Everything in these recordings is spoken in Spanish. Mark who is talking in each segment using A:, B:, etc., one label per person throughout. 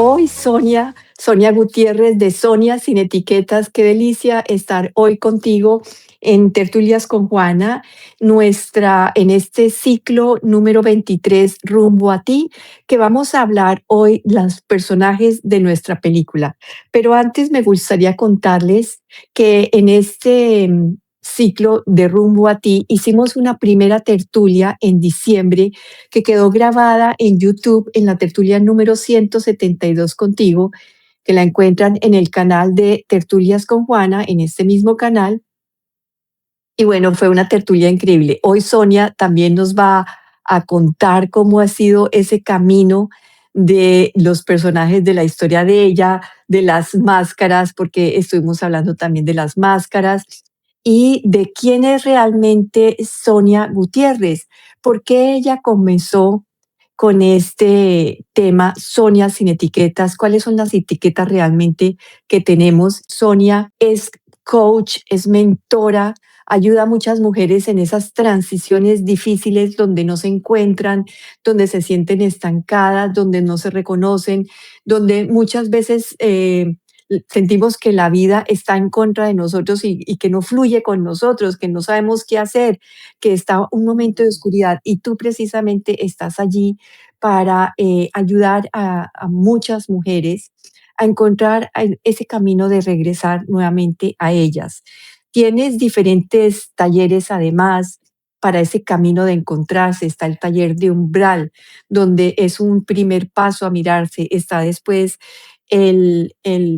A: Hoy Sonia Gutiérrez de Sonia Sin Etiquetas. Qué delicia estar hoy contigo en Tertulias con Juana, en este ciclo número 23 Rumbo a ti, que vamos a hablar hoy los personajes de nuestra película. Pero antes me gustaría contarles que en este ciclo de Rumbo a ti hicimos una primera tertulia en diciembre que quedó grabada en YouTube en la tertulia número 172 contigo, que la encuentran en el canal de Tertulias con Juana, en este mismo canal. Y bueno, fue una tertulia increíble. Hoy Sonia también nos va a contar cómo ha sido ese camino de los personajes de la historia de ella, de las máscaras, porque estuvimos hablando también de las máscaras, y de quién es realmente Sonia Gutiérrez, por qué ella comenzó con este tema Sonia sin etiquetas, cuáles son las etiquetas realmente que tenemos. Sonia es coach, es mentora, ayuda a muchas mujeres en esas transiciones difíciles donde no se encuentran, donde se sienten estancadas, donde no se reconocen, donde muchas veces sentimos que la vida está en contra de nosotros y que no fluye con nosotros, que no sabemos qué hacer, que está un momento de oscuridad y tú precisamente estás allí para ayudar a muchas mujeres a encontrar ese camino de regresar nuevamente a ellas. Tienes diferentes talleres además para ese camino de encontrarse. Está el taller de umbral, donde es un primer paso a mirarse. Está después el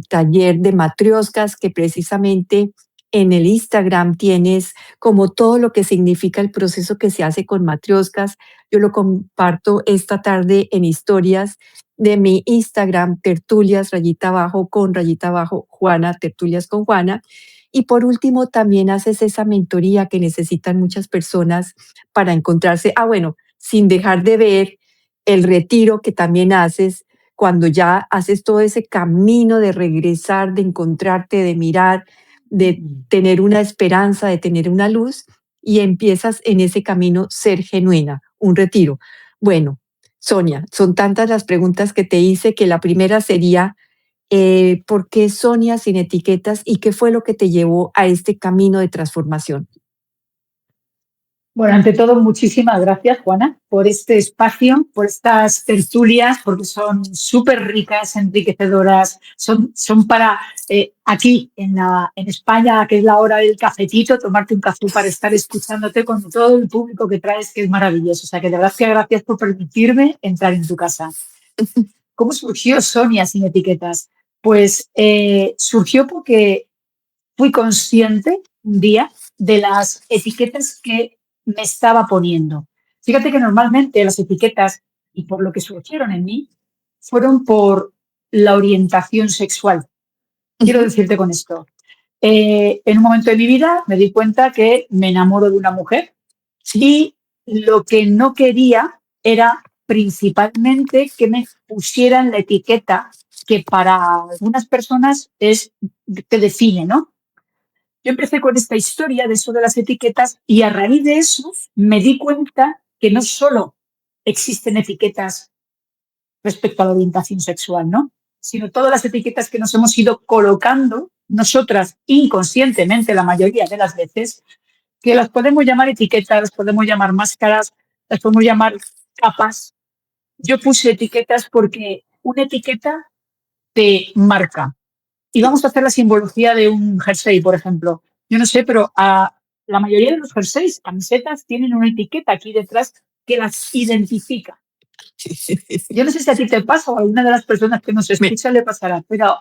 A: taller de matrioscas, que precisamente en el Instagram tienes como todo lo que significa el proceso que se hace con matrioscas. Yo lo comparto esta tarde en historias de mi Instagram, tertulias, rayita abajo, con rayita abajo, Juana, tertulias con Juana. Y por último, también haces esa mentoría que necesitan muchas personas para encontrarse. Ah, bueno, sin dejar de ver el retiro que también haces cuando ya haces todo ese camino de regresar, de encontrarte, de mirar, de tener una esperanza, de tener una luz y empiezas en ese camino ser genuina, un retiro. Bueno, Sonia, son tantas las preguntas que te hice que la primera sería, ¿por qué Sonia sin etiquetas y qué fue lo que te llevó a este camino de transformación?
B: Bueno, ante todo, muchísimas gracias, Juana, por este espacio, por estas tertulias, porque son súper ricas, enriquecedoras, son para aquí en España, que es la hora del cafetito, tomarte un café para estar escuchándote con todo el público que traes, que es maravilloso. O sea, que de verdad que gracias por permitirme entrar en tu casa. ¿Cómo surgió Sonia sin etiquetas? Pues surgió porque fui consciente un día de las etiquetas que me estaba poniendo. Fíjate que normalmente las etiquetas, y por lo que surgieron en mí, fueron por la orientación sexual. Quiero
A: Ujú.
B: decirte con esto. En un momento de mi vida me di cuenta que me enamoro de una mujer
A: Sí.
B: y lo que no quería era principalmente que me pusieran la etiqueta que para algunas personas te define, ¿no? Yo empecé con esta historia de eso de las etiquetas y a raíz de eso me di cuenta que no solo existen etiquetas respecto a la orientación sexual, ¿no? Sino todas las etiquetas que nos hemos ido colocando nosotras inconscientemente la mayoría de las veces, que las podemos llamar etiquetas, las podemos llamar máscaras, las podemos llamar capas. Yo puse etiquetas porque una etiqueta te marca, y vamos a hacer la simbología de un jersey, por ejemplo. Yo no sé, pero la mayoría de los jerseys, camisetas, tienen una etiqueta aquí detrás que las identifica.
A: Sí, sí, sí, sí.
B: Yo no sé si a ti te pasa o a alguna de las personas que nos
A: Me-
B: escuchan le pasará, pero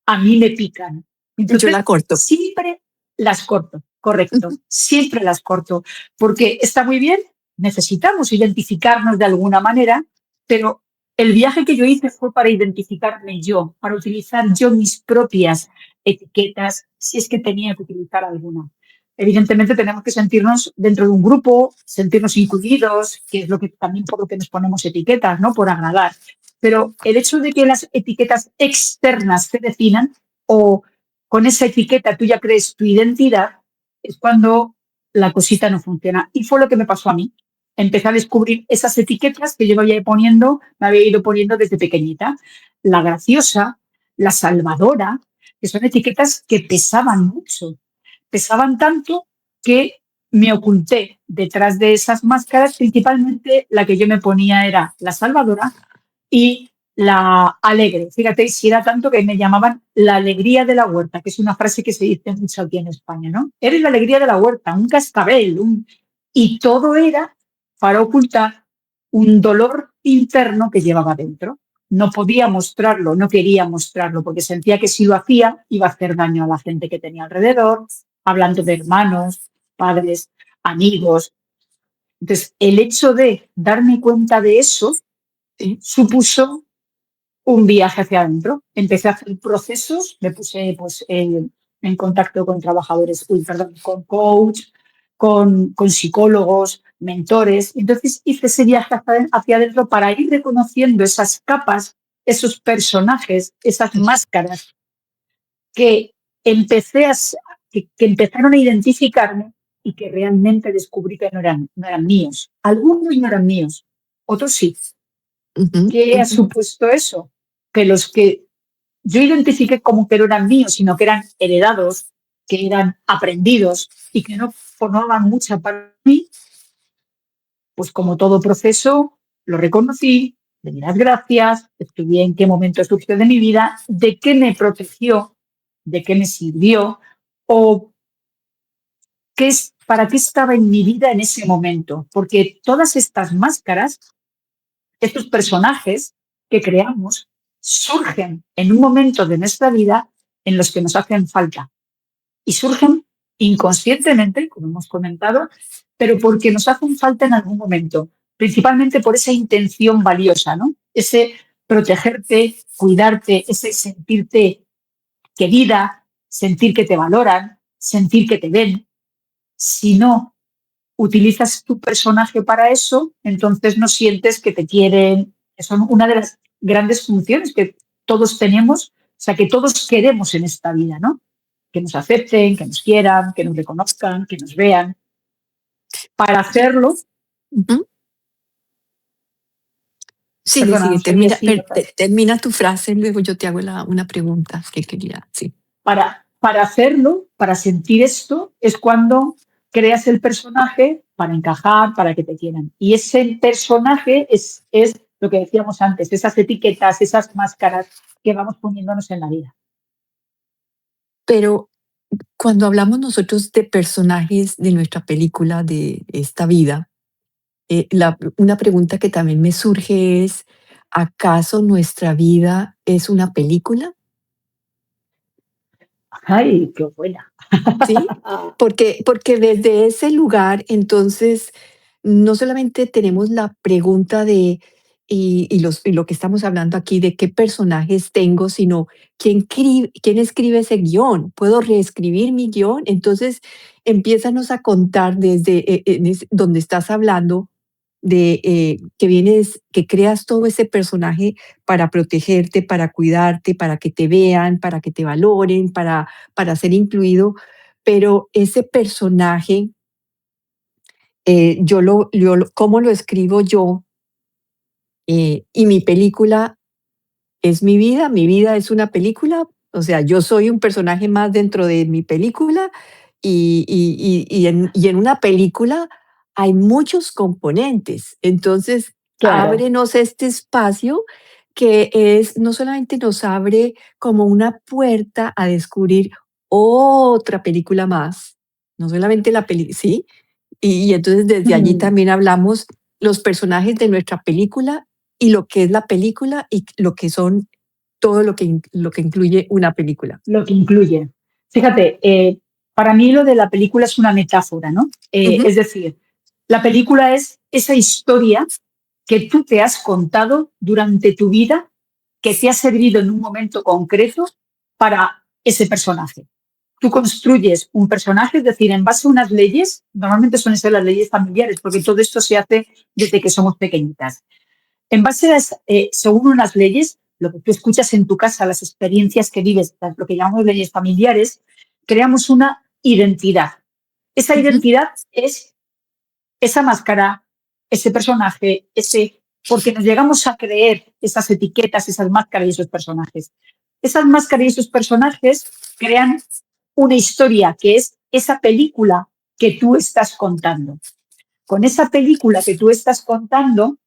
B: a mí me pican.
A: yo
B: Entonces,
A: la corto.
B: siempre las corto, correcto, siempre las corto, porque está muy bien, necesitamos identificarnos de alguna manera, pero el viaje que yo hice fue para identificarme yo, para utilizar yo mis propias etiquetas, si es que tenía que utilizar alguna. Evidentemente tenemos que sentirnos dentro de un grupo, sentirnos incluidos, que es lo que también por lo que nos ponemos etiquetas, ¿no? Por agradar. Pero el hecho de que las etiquetas externas te definan o con esa etiqueta tú ya crees tu identidad, es cuando la cosita no funciona. Y fue lo que me pasó a mí. Empecé a descubrir esas etiquetas que yo me había ido poniendo desde pequeñita. la graciosa, la salvadora, que son etiquetas que pesaban mucho. Pesaban tanto que me oculté detrás de esas máscaras. Principalmente la que yo me ponía era la salvadora y la alegre. Fíjate, si era tanto que me llamaban la alegría de la huerta, que es una frase que se dice mucho aquí en España, ¿no? Eres la alegría de la huerta, un cascabel, y todo era para ocultar un dolor interno que llevaba dentro. No podía mostrarlo, no quería mostrarlo, porque sentía que si lo hacía iba a hacer daño a la gente que tenía alrededor, hablando de hermanos, padres, amigos. Entonces, el hecho de darme cuenta de eso
A: Sí.
B: supuso un viaje hacia adentro. Empecé a hacer procesos, me puse pues, en contacto con trabajadores, con coach, con psicólogos, mentores. Entonces hice ese viaje hacia adentro para ir reconociendo esas capas, esos personajes, esas máscaras que que empezaron a identificarme y que realmente descubrí que no eran míos. Algunos no eran míos, otros sí.
A: Ujú,
B: ¿Qué ha
A: ujú.
B: supuesto eso? Que los que yo identifiqué como que no eran míos, sino que eran heredados, que eran aprendidos y que no formaban mucha parte de mí, pues como todo proceso, lo reconocí, le di las gracias, escribí en qué momento surgió de mi vida, de qué me protegió, de qué me sirvió o para qué estaba en mi vida en ese momento. Porque todas estas máscaras, estos personajes que creamos, surgen en un momento de nuestra vida en los que nos hacen falta. Y surgen inconscientemente, como hemos comentado, pero porque nos hacen falta en algún momento, principalmente por esa intención valiosa, ¿no? Ese protegerte, cuidarte, ese sentirte querida, sentir que te valoran, sentir que te ven. Si no utilizas tu personaje para eso, entonces no sientes que te quieren. Son una de las grandes funciones que todos tenemos, o sea, que todos queremos en esta vida, ¿no? Que nos acepten, que nos quieran, que nos reconozcan, que nos vean. Para hacerlo,
A: Ujú. Sigue,
B: perdona,
A: sigue,
B: no sabía
A: termina,
B: si
A: termina tu frase, luego yo te hago una pregunta que quería, sí.
B: para hacerlo, para sentir esto, es cuando creas el personaje para encajar, para que te quieran. Y ese personaje es lo que decíamos antes, esas etiquetas, esas máscaras que vamos poniéndonos en la vida.
A: Pero cuando hablamos nosotros de personajes de nuestra película, de esta vida, una pregunta que también me surge es, ¿acaso nuestra vida es una película?
B: ¡Ay, qué buena!
A: ¿Sí? Porque desde ese lugar, entonces, no solamente tenemos la pregunta de, y lo que estamos hablando aquí, de qué personajes tengo, sino quién escribe ese guión. ¿Puedo reescribir mi guión? Entonces, empiézanos a contar desde donde estás hablando de que creas todo ese personaje para protegerte, para cuidarte, para que te vean, para que te valoren, para ser incluido, pero ese personaje, ¿cómo lo escribo yo? Y mi película es mi vida es una película, o sea, yo soy un personaje más dentro de mi película y en una película hay muchos componentes. Entonces,
B: Claro.
A: ábrenos este espacio que no solamente nos abre como una puerta a descubrir otra película más, no solamente la peli, ¿sí? Y entonces desde allí
B: Mm.
A: también hablamos los personajes de nuestra película y lo que es la película y lo que son todo lo que incluye una película.
B: Lo que incluye. Fíjate, para mí lo de la película es una metáfora, ¿no?
A: Ujú,
B: Es decir, la película es esa historia que tú te has contado durante tu vida, que te ha servido en un momento concreto para ese personaje. Tú construyes un personaje, es decir, en base a unas leyes, normalmente suelen ser las leyes familiares, porque todo esto se hace desde que somos pequeñitas. En base a, según unas leyes, lo que tú escuchas en tu casa, las experiencias que vives, lo que llamamos leyes familiares, creamos una identidad. Esa
A: ujú,
B: identidad es esa máscara, ese personaje, ese porque nos llegamos a creer esas etiquetas, esas máscaras y esos personajes. Esas máscaras y esos personajes crean una historia que es esa película que tú estás contando. Con esa película que tú estás contando,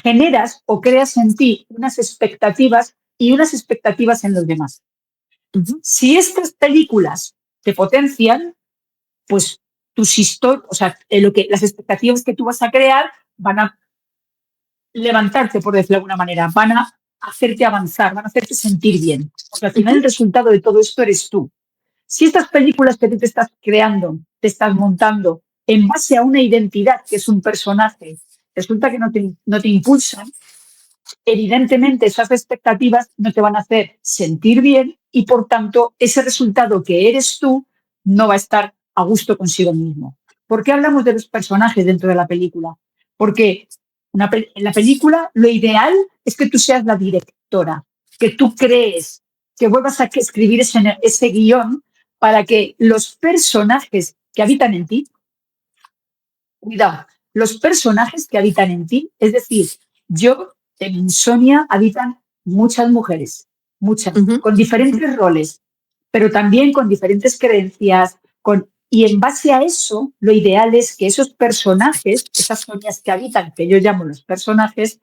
B: generas o creas en ti unas expectativas y unas expectativas en los demás.
A: Ujú.
B: Si estas películas te potencian, pues tus historias, o sea, las expectativas que tú vas a crear van a levantarte, por decirlo de alguna manera, van a hacerte avanzar, van a hacerte sentir bien. Porque al final
A: Ujú.
B: el resultado de todo esto eres tú. Si estas películas que tú te estás creando, te estás montando en base a una identidad que es un personaje, resulta que no te impulsan, evidentemente esas expectativas no te van a hacer sentir bien y por tanto ese resultado que eres tú no va a estar a gusto consigo mismo. ¿Por qué hablamos de los personajes dentro de la película? Porque en la película lo ideal es que tú seas la directora, que tú crees, que vuelvas a escribir ese guión para que los personajes que habitan en ti, cuidado, los personajes que habitan en ti, es decir, yo, en Insomnia habitan muchas mujeres, muchas,
A: Ujú.
B: con
A: Ujú.
B: diferentes roles, pero también con diferentes creencias, y en base a eso, lo ideal es que esos personajes, esas Sonias que habitan, que yo llamo los personajes,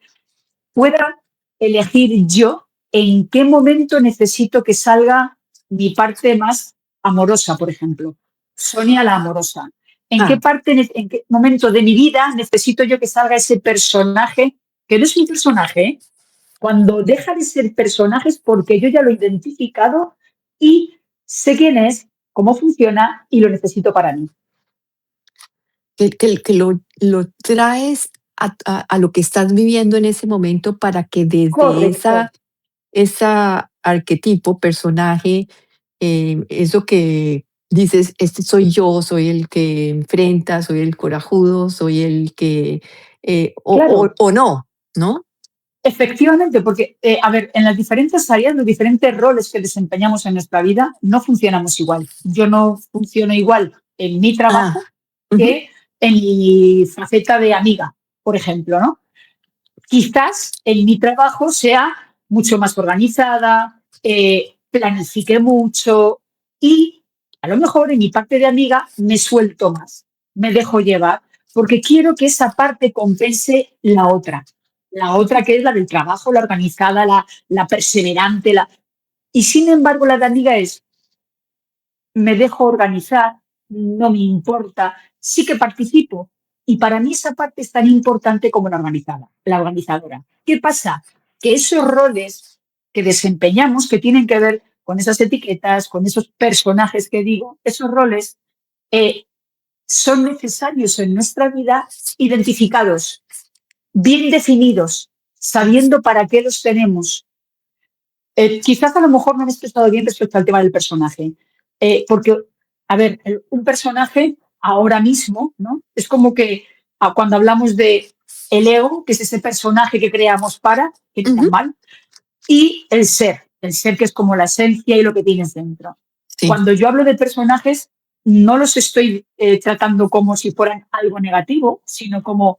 B: pueda elegir yo en qué momento necesito que salga mi parte más amorosa, por ejemplo. Sonia la amorosa.
A: Ah,
B: En qué momento de mi vida necesito yo que salga ese personaje, que no es un personaje, ¿eh? Cuando deja de ser personaje es porque yo ya lo he identificado y sé quién es, cómo funciona y lo necesito para mí.
A: que lo traes a lo que estás viviendo en ese momento para que desde
B: Correcto.
A: esa arquetipo, personaje, eso que dices, este soy yo, soy el que enfrenta, soy el corajudo, soy el que,
B: Claro.
A: o no, ¿no?
B: Efectivamente, porque, a ver, en las diferentes áreas, los diferentes roles que desempeñamos en nuestra vida, no funcionamos igual. Yo no funciono igual en mi trabajo
A: Ah, ujú.
B: que en mi faceta de amiga, por ejemplo, ¿no? Quizás en mi trabajo sea mucho más organizada, planifique mucho y a lo mejor en mi parte de amiga me suelto más, me dejo llevar, porque quiero que esa parte compense la otra que es la del trabajo, la organizada, la perseverante, y sin embargo la de amiga es me dejo organizar, no me importa, sí que participo. Y para mí esa parte es tan importante como la organizadora. ¿Qué pasa? Que esos roles que desempeñamos, que tienen que ver con esas etiquetas, con esos personajes que digo, esos roles eh, son necesarios en nuestra vida identificados, bien definidos, sabiendo para qué los tenemos. Quizás a lo mejor no me he expresado bien respecto al tema del personaje, porque, a ver, un personaje ahora mismo, ¿no? Es como que cuando hablamos de el ego, que es ese personaje que creamos que no tan
A: Ujú.
B: mal, y el ser que es como la esencia y lo que tienes dentro.
A: Sí,
B: Cuando yo hablo de personajes, no los estoy tratando como si fueran algo negativo, sino como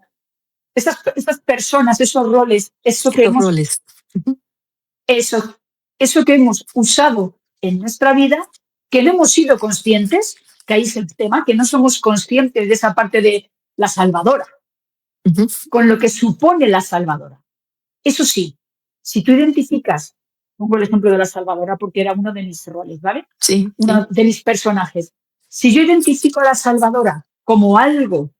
B: estas personas, esos roles,
A: esos roles. Ujú.
B: eso, eso que hemos usado en nuestra vida, que no hemos sido conscientes, que ahí es el tema, que no somos conscientes de esa parte de la salvadora,
A: Ujú.
B: con lo que supone la salvadora. Eso sí, si tú identificas, pongo el ejemplo de la salvadora porque era uno de mis roles, ¿vale?
A: Sí,
B: Uno
A: sí,
B: de mis personajes. Si yo identifico a la salvadora como algo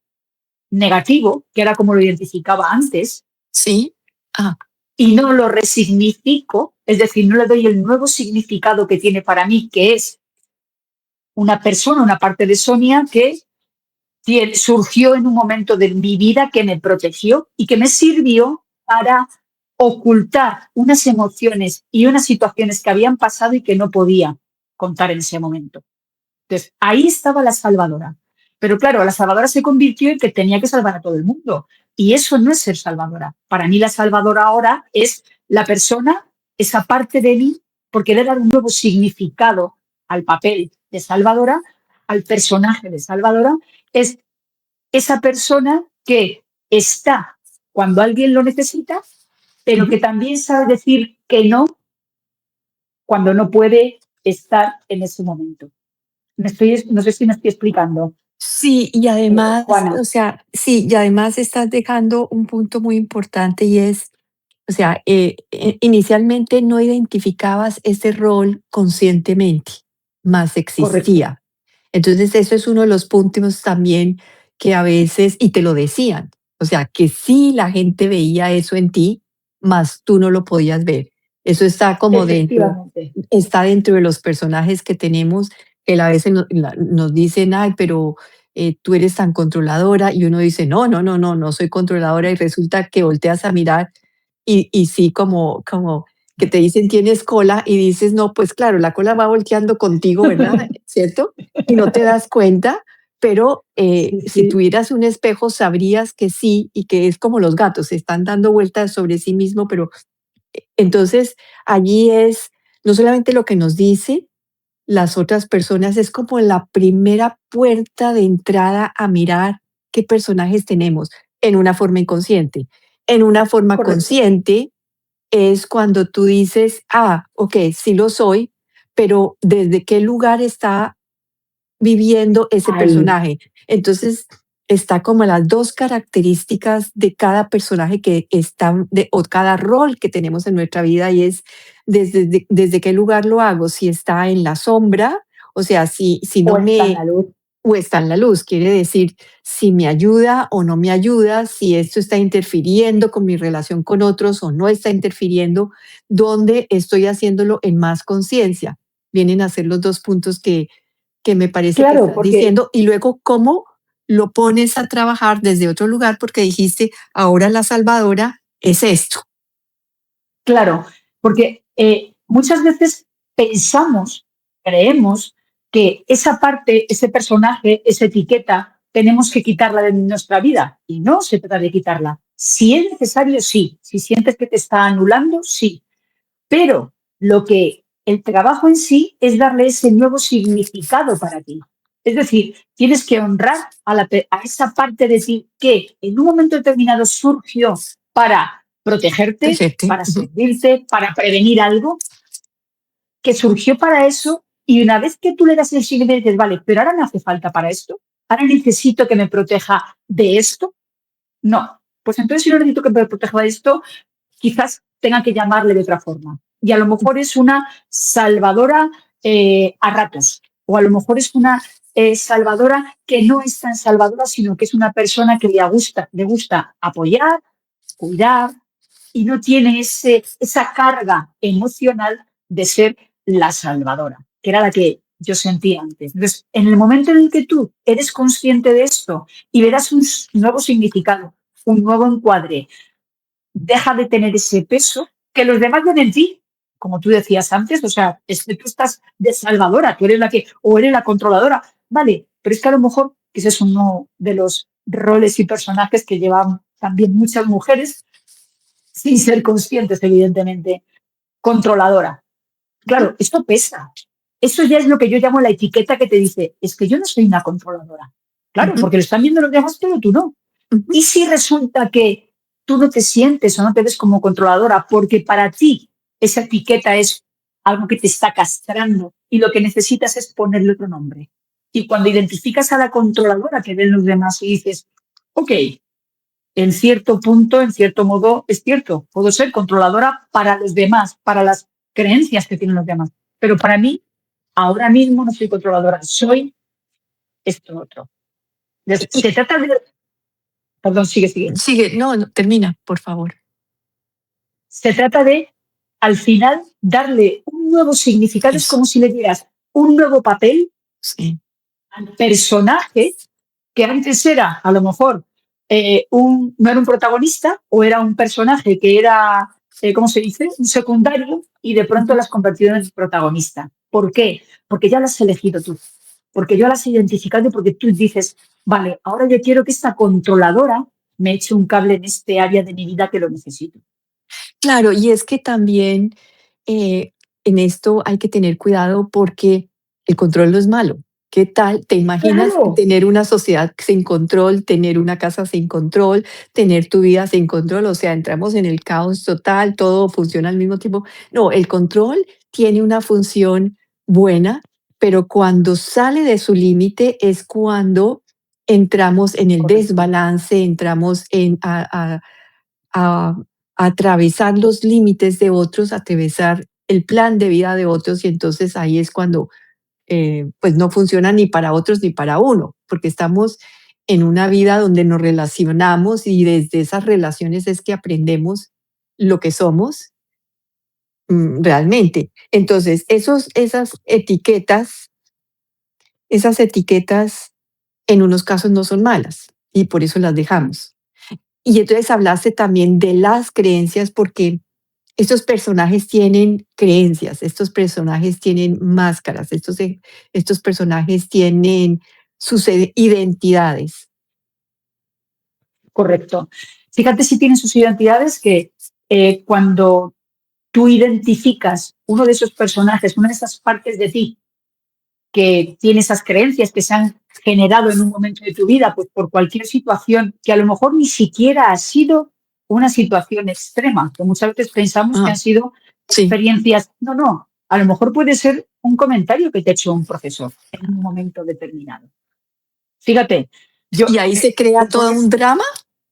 B: negativo, que era como lo identificaba antes,
A: sí. Ah,
B: y no lo resignifico, es decir, no le doy el nuevo significado que tiene para mí, que es una persona, una parte de Sonia que surgió en un momento de mi vida que me protegió y que me sirvió para ocultar unas emociones y unas situaciones que habían pasado y que no podía contar en ese momento. Entonces, ahí estaba la salvadora. Pero claro, la salvadora se convirtió en que tenía que salvar a todo el mundo. Y eso no es ser salvadora. Para mí la salvadora ahora es la persona, esa parte de mí, porque le da un nuevo significado al papel de salvadora, al personaje de salvadora, es esa persona que está cuando alguien lo necesita, pero que
A: Ujú.
B: también sabe decir que no cuando no puede estar en ese momento. No sé si me estoy explicando,
A: Sí, y además,
B: Juana.
A: o sea, sí, y además estás dejando un punto muy importante y es, o sea, inicialmente no identificabas ese rol conscientemente, más
B: Correcto.
A: existía. Entonces, eso es uno de los puntos también que a veces, y te lo decían, o sea, que sí la gente veía eso en ti, más tú no lo podías ver. Eso
B: Efectivamente.
A: está dentro de los personajes que tenemos, que a veces nos dicen, ay, pero tú eres tan controladora, y uno dice, no, no, no, no, no soy controladora, y resulta que volteas a mirar y sí, como que te dicen: "Tienes cola", y dices: "No, pues claro, la cola va volteando contigo", ¿verdad? ¿Cierto? Y no te das cuenta, pero,
B: Sí,
A: si
B: sí.
A: tuvieras un espejo, sabrías que sí, y que es como los gatos, se están dando vueltas sobre sí mismo, pero entonces allí es no solamente lo que nos dice las otras personas, es como la primera puerta de entrada a mirar qué personajes tenemos en una forma inconsciente. En una forma
B: Correcto.
A: consciente es cuando tú dices, ah, ok, sí lo soy, pero ¿desde qué lugar está viviendo ese
B: Ahí.
A: personaje? Entonces, está como las dos características de cada personaje que están, o cada rol que tenemos en nuestra vida, y es desde qué lugar lo hago, si está en la sombra, o sea, si no
B: O está en
A: me
B: la luz.
A: o está en la luz, quiere decir si me ayuda o no me ayuda, si esto está interfiriendo con mi relación con otros o no está interfiriendo, dónde estoy haciéndolo en más conciencia. Vienen a ser los dos puntos que me parece que
B: Claro,
A: estás
B: porque
A: diciendo, y luego cómo lo pones a trabajar desde otro lugar, porque dijiste, ahora la salvadora es esto.
B: Claro, porque muchas veces pensamos, creemos que esa parte, ese personaje, esa etiqueta, tenemos que quitarla de nuestra vida. Y no se trata de quitarla. Si es necesario, sí. Si sientes que te está anulando, sí. Pero el trabajo en sí es darle ese nuevo significado para ti. Es decir, tienes que honrar a esa parte de ti que en un momento determinado surgió para protegerte,
A: Perfecto.
B: para
A: Ujú.
B: servirte, para prevenir algo, que surgió para eso y una vez que tú le das el significado y dices, vale, pero ahora me hace falta para esto, ahora necesito que me proteja de esto, no. Pues entonces si no necesito que me proteja de esto, quizás tenga que llamarle de otra forma. Y a lo mejor es una salvadora a ratos, o a lo mejor es una salvadora que no es tan salvadora, sino que es una persona que le gusta apoyar, cuidar y no tiene esa carga emocional de ser la salvadora, que era la que yo sentía antes. Entonces, en el momento en el que tú eres consciente de esto y verás un nuevo significado, un nuevo encuadre, deja de tener ese peso que los demás ven en ti, como tú decías antes, o sea, es que tú estás de salvadora, tú eres la que, o eres la controladora, vale, pero es que a lo mejor que ese es uno de los roles y personajes que llevan también muchas mujeres, sin ser conscientes, evidentemente, controladora. Claro, esto pesa. Eso ya es lo que yo llamo la etiqueta que te dice, es que yo no soy una controladora. Claro,
A: Ujú.
B: porque lo están viendo los demás, pero tú no.
A: Ujú.
B: ¿Y si resulta que tú no te sientes o no te ves como controladora porque para ti esa etiqueta es algo que te está castrando y lo que necesitas es ponerle otro nombre? Y cuando identificas a la controladora que ven los demás y dices, ok, en cierto punto, en cierto modo, es cierto, puedo ser controladora para los demás, para las creencias que tienen los demás, pero para mí, ahora mismo no soy controladora, soy esto otro.
A: Y,
B: Entonces, se trata de, perdón, sigue, sigue.
A: sigue, no, no, termina, por favor.
B: Se trata de, al final, darle un nuevo significado. Es
A: Eso,
B: como si le dieras un nuevo papel
A: sí.
B: al personaje que antes era, a lo mejor, no era un protagonista o era un personaje que era, ¿cómo se dice? Un secundario y de pronto
A: Ujú.
B: lo has convertido en protagonista. ¿Por qué? Porque ya lo has elegido tú, porque ya lo has identificado y porque tú dices, vale, ahora yo quiero que esta controladora me eche un cable en este área de mi vida que lo necesito.
A: Claro, y es que también en esto hay que tener cuidado porque el control no es malo. ¿Qué tal? ¿Te imaginas
B: Claro,
A: tener una sociedad sin control, tener una casa sin control, tener tu vida sin control? O sea, entramos en el caos total, todo funciona al mismo tiempo. No, el control tiene una función buena, pero cuando sale de su límite es cuando entramos en el
B: correcto.
A: desbalance, entramos en a atravesar los límites de otros, atravesar el plan de vida de otros, y entonces ahí es cuando pues no funciona ni para otros ni para uno, porque estamos en una vida donde nos relacionamos y desde esas relaciones es que aprendemos lo que somos realmente. Entonces, esas etiquetas en unos casos no son malas y por eso las dejamos. Y entonces hablaste también de las creencias porque estos personajes tienen creencias, estos personajes tienen máscaras, estos personajes tienen sus identidades.
B: Correcto. Fíjate si tienen sus identidades que cuando tú identificas uno de esos personajes, una de esas partes de ti que tiene esas creencias que se han generado en un momento de tu vida, pues por cualquier situación que a lo mejor ni siquiera ha sido una situación extrema, que muchas veces pensamos que
A: Ah,
B: han sido
A: sí.
B: experiencias. No, no, a lo mejor puede ser un comentario que te ha hecho un profesor en un momento determinado. Fíjate,
A: Y
B: yo,
A: ahí se crea
B: tú
A: todo un
B: puedes,
A: drama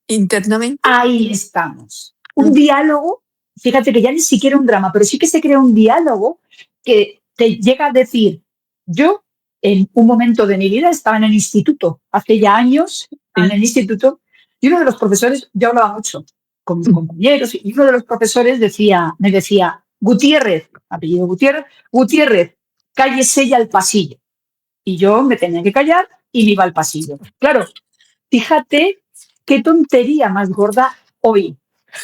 A: internamente.
B: ahí estamos. Un
A: Mm,
B: diálogo, fíjate que ya ni siquiera un drama, pero sí que se crea un diálogo que te llega a decir, yo en un momento de mi vida estaba en el instituto, hace ya años, estaba en
A: sí.
B: el instituto, y uno de los profesores, yo hablaba mucho con mis
A: Mm,
B: compañeros, y uno de los profesores me decía, Gutiérrez, apellido Gutiérrez, Gutiérrez, cállese ya al pasillo. Y yo me tenía que callar y me iba al pasillo. Claro, fíjate qué tontería más gorda hoy.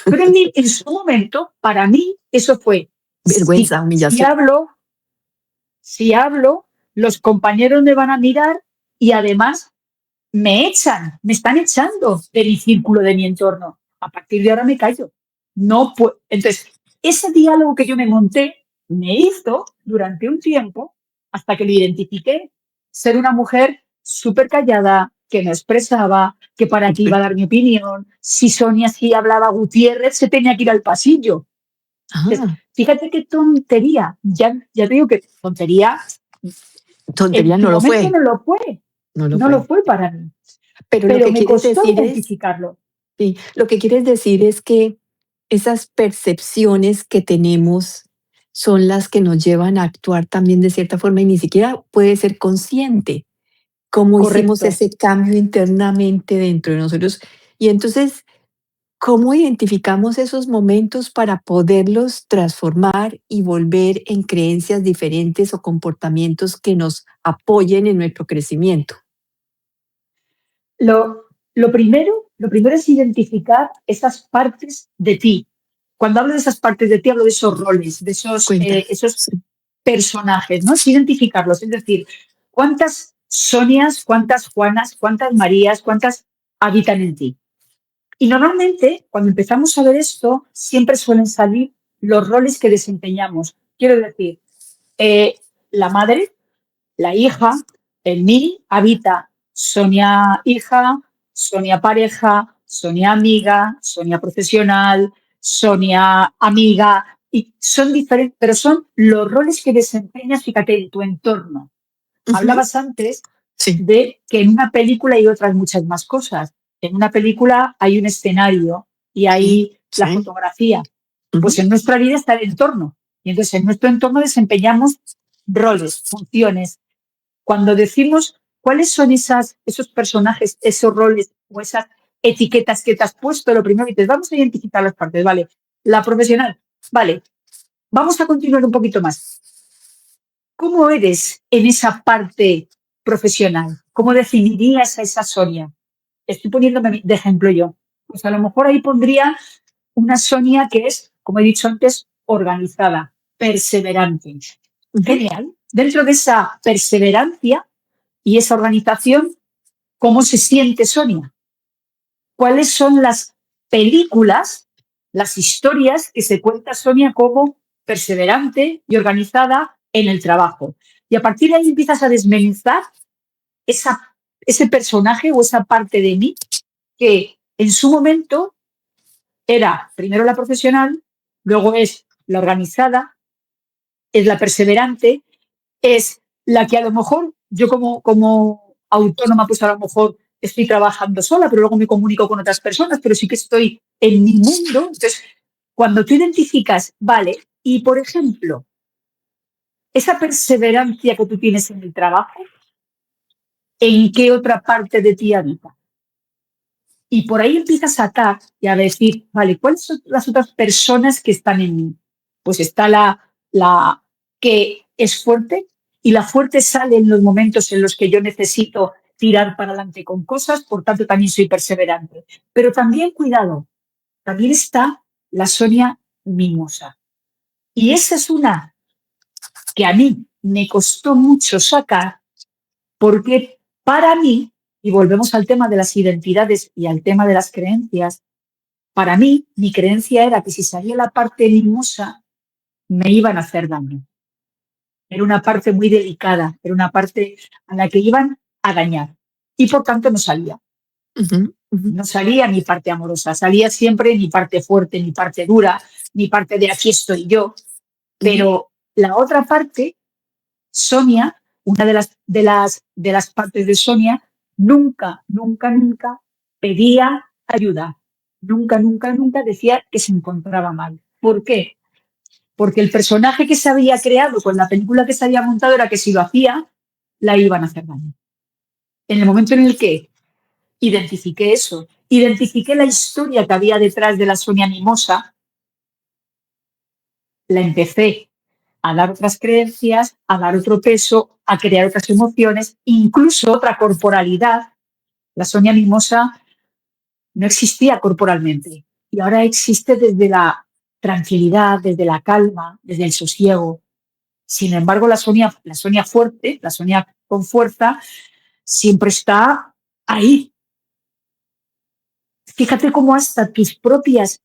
B: Pero en su momento, para mí, eso fue,
A: vergüenza,
B: si
A: humillación.
B: hablo, si hablo, los compañeros me van a mirar y además me echan, me están echando de mi círculo, de mi entorno. A partir de ahora me callo. No puedo. Entonces, ese diálogo que yo me monté me hizo durante un tiempo, hasta que lo identifiqué, ser una mujer súper callada, que no expresaba, que para qué iba a dar mi opinión. Si Sonia sí hablaba Gutiérrez, se tenía que ir al pasillo. Entonces,
A: Ah,
B: fíjate qué tontería. Ya te digo que tontería en
A: tontería
B: su
A: no lo
B: momento
A: fue,
B: no lo fue.
A: no lo
B: No lo
A: fue.
B: fue para mí,
A: Pero lo
B: pero
A: que
B: me
A: quieres
B: costó
A: decir es,
B: identificarlo.
A: sí, lo que quieres decir es que esas percepciones que tenemos son las que nos llevan a actuar también de cierta forma y ni siquiera puede ser consciente cómo hicimos
B: Correcto.
A: ese cambio internamente dentro de nosotros. Y entonces, ¿cómo identificamos esos momentos para poderlos transformar y volver en creencias diferentes o comportamientos que nos apoyen en nuestro crecimiento?
B: Lo primero es identificar esas partes de ti. Cuando hablo de esas partes de ti, hablo de esos roles, de
A: Cuenta.
B: esos
A: Sí.
B: personajes, ¿no? Es identificarlos, es decir, cuántas Sonias, cuántas Juanas, cuántas Marías, cuántas habitan en ti. Y normalmente, cuando empezamos a ver esto, siempre suelen salir los roles que desempeñamos. Quiero decir, eh, la madre, la hija, en mí habita Sonia hija, Sonia pareja, Sonia amiga, Sonia profesional, Sonia amiga, y son diferentes, pero son los roles que desempeñas, fíjate, en tu entorno.
A: Ujú.
B: Hablabas antes
A: Sí,
B: de que en una película hay otras muchas más cosas. En una película hay un escenario y
A: sí,
B: hay la
A: sí.
B: fotografía. Pues
A: Ujú.
B: en nuestra vida está el entorno. Y entonces en nuestro entorno desempeñamos roles, funciones. Cuando decimos cuáles son esos personajes, esos roles o esas etiquetas que te has puesto, lo primero que dices, vamos a identificar las partes, vale. La profesional, vale. Vamos a continuar un poquito más. ¿Cómo eres en esa parte profesional? ¿Cómo definirías a esa Sonia? Estoy poniéndome de ejemplo yo. Pues a lo mejor ahí pondría una Sonia que es, como he dicho antes, organizada, perseverante.
A: Ujú.
B: Genial. Dentro de esa perseverancia y esa organización, ¿cómo se siente Sonia? ¿Cuáles son las películas, las historias que se cuenta Sonia como perseverante y organizada en el trabajo? Y a partir de ahí empiezas a desmenuzar ese personaje o esa parte de mí que en su momento era primero la profesional, luego es la organizada, es la perseverante, es la que a lo mejor yo como autónoma, pues a lo mejor estoy trabajando sola, pero luego me comunico con otras personas, pero sí que estoy en mi mundo. Entonces, cuando tú identificas, vale, y por ejemplo, esa perseverancia que tú tienes en el trabajo, ¿en qué otra parte de ti habita? Y por ahí empiezas a atar y a decir, vale, ¿cuáles son las otras personas que están en mí? Pues está la que es fuerte, y la fuerte sale en los momentos en los que yo necesito tirar para adelante con cosas, por tanto también soy perseverante. Pero también, cuidado, también está la Sonia mimosa. Y esa es una que a mí me costó mucho sacar, porque para mí, y volvemos al tema de las identidades y al tema de las creencias, para mí, mi creencia era que si salía la parte mimosa, me iban a hacer daño. Era una parte muy delicada, era una parte a la que iban a dañar. Y por tanto no salía.
A: Ujú, ujú,
B: No salía mi parte amorosa, salía siempre mi parte fuerte, mi parte dura, mi parte de aquí estoy yo.
A: ujú.
B: Pero la otra parte, Sonia, una de las partes de Sonia, nunca pedía ayuda. Nunca decía que se encontraba mal. ¿Por qué? Porque el personaje que se había creado con la película que se había montado era que si lo hacía, la iban a hacer daño. En el momento en el que identifiqué eso, identifiqué la historia que había detrás de la Sonia mimosa, la empecé a dar otras creencias, a dar otro peso, a crear otras emociones, incluso otra corporalidad. La Sonia mimosa no existía corporalmente y ahora existe desde la tranquilidad, desde la calma, desde el sosiego. Sin embargo, la Sonia fuerte, la Sonia con fuerza, siempre está ahí. Fíjate cómo hasta tus propias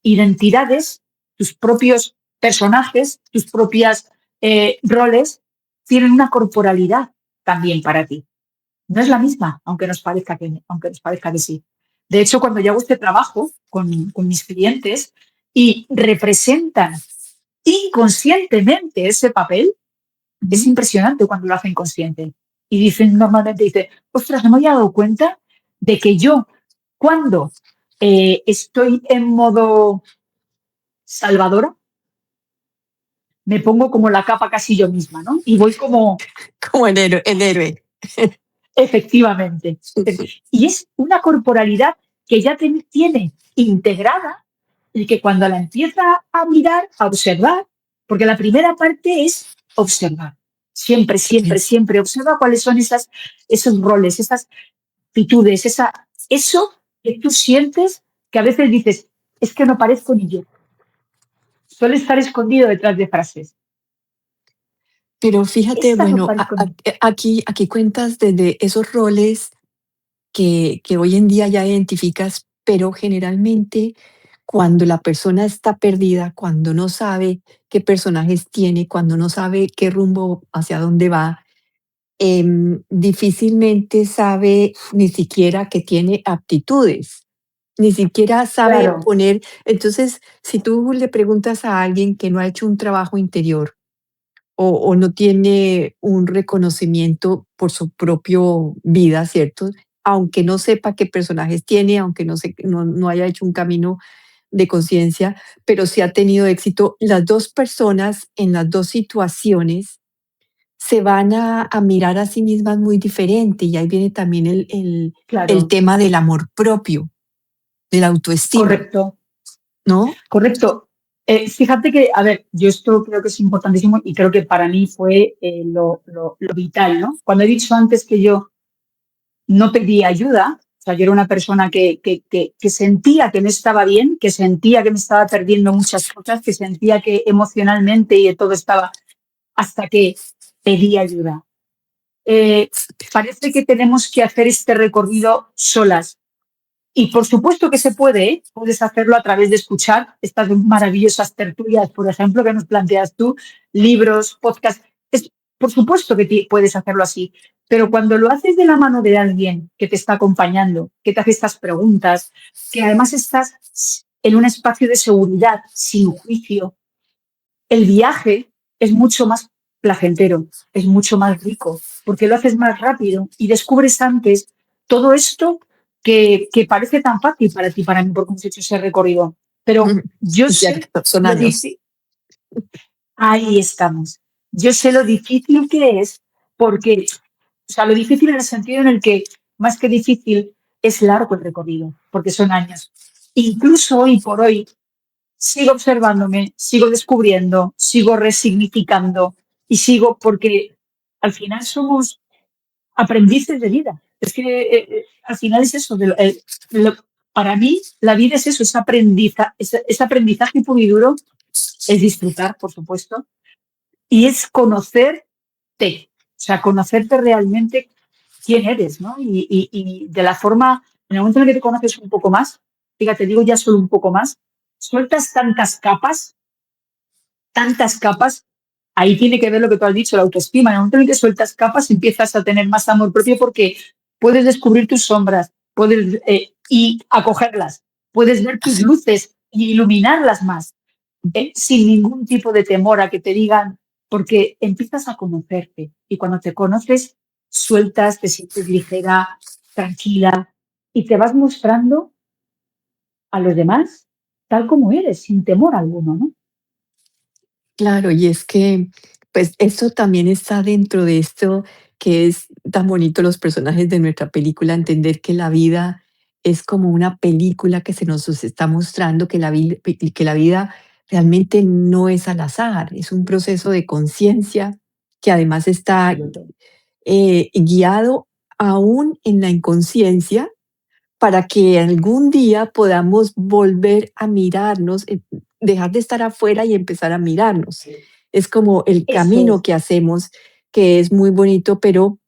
B: identidades, tus propios personajes, tus propios roles, tienen una corporalidad también para ti. No es la misma, aunque nos parezca que sí. De hecho, cuando yo hago este trabajo con mis clientes y representan inconscientemente ese papel, es
A: Ujú.
B: impresionante cuando lo hacen consciente. Y normalmente, ostras, no me había dado cuenta de que yo, cuando estoy en modo salvadora, me pongo como la capa casi yo misma, ¿no? Y voy como,
A: Como el héroe.
B: efectivamente. Y es una corporalidad que ya tiene integrada y que cuando la empieza a mirar, a observar, porque la primera parte es observar.
A: Es-
B: Siempre observa cuáles son esos roles, esas actitudes, eso que tú sientes que a veces dices, es que no parezco ni yo. Suele estar escondido detrás de frases.
A: Pero fíjate,
B: Esta no
A: bueno,
B: parezco ni yo.
A: aquí cuentas desde esos roles que hoy en día ya identificas, pero generalmente cuando la persona está perdida, cuando no sabe qué personajes tiene, cuando no sabe qué rumbo, hacia dónde va, difícilmente sabe ni siquiera que tiene aptitudes, ni siquiera sabe
B: Claro,
A: poner. Entonces, si tú le preguntas a alguien que no ha hecho un trabajo interior o no tiene un reconocimiento por su propio vida, ¿cierto? Aunque no sepa qué personajes tiene, aunque no haya hecho un camino de conciencia, pero sí ha tenido éxito, las dos personas en las dos situaciones se van a mirar a sí mismas muy diferente, y ahí viene también el
B: claro,
A: tema del amor propio, de la autoestima,
B: correcto.
A: ¿no?
B: Correcto. Fíjate que, a ver, yo esto creo que es importantísimo y creo que para mí fue lo vital, ¿no? Cuando he dicho antes que yo no pedía ayuda, o sea, yo era una persona que sentía que no estaba bien, que sentía que me estaba perdiendo muchas cosas, que sentía que emocionalmente y de todo estaba, hasta que pedí ayuda. Eh, Parece que tenemos que hacer este recorrido solas. Y por supuesto que se puede, ¿eh? Puedes hacerlo a través de escuchar estas maravillosas tertulias, por ejemplo, que nos planteas tú, libros, podcasts. por supuesto que puedes hacerlo así, pero cuando lo haces de la mano de alguien que te está acompañando, que te hace estas preguntas, que además estás en un espacio de seguridad, sin juicio, el viaje es mucho más placentero, es mucho más rico, porque lo haces más rápido y descubres antes todo esto que parece tan fácil para ti, para mí, porque hemos hecho ese recorrido. Pero yo sé
A: Cierto, son
B: lo
A: años.
B: difícil. Ahí estamos. Yo sé lo difícil que es, porque, o sea, lo difícil en el sentido en el que, más que difícil, es largo el recorrido, porque son años. Incluso hoy por hoy, sigo observándome, sigo descubriendo, sigo resignificando y sigo porque al final somos aprendices de vida. Es que al final es eso. Para mí, la vida es eso, es aprendizaje puro y duro, es disfrutar, por supuesto, y es conocerte, o sea, conocerte realmente quién eres, ¿no? Y de la forma, en el momento en el que te conoces un poco más, fíjate, digo ya solo un poco más, sueltas tantas capas, ahí tiene que ver lo que tú has dicho, la autoestima. En el momento en el que sueltas capas, empiezas a tener más amor propio porque puedes descubrir tus sombras, puedes y acogerlas, puedes ver tus luces y iluminarlas más, sin ningún tipo de temor a que te digan, porque empiezas a conocerte y cuando te conoces, sueltas, te sientes ligera, tranquila y te vas mostrando a los demás tal como eres, sin temor alguno, ¿no?
A: Claro, y es que, pues, esto también está dentro de esto que es tan bonito los personajes de nuestra película, entender que la vida es como una película que se nos está mostrando que la vida realmente no es al azar, es un proceso de conciencia que además está guiado aún en la inconsciencia para que algún día podamos volver a mirarnos, dejar de estar afuera y empezar a mirarnos. Es como el
B: Eso
A: camino
B: es.
A: que hacemos, que es muy bonito, pero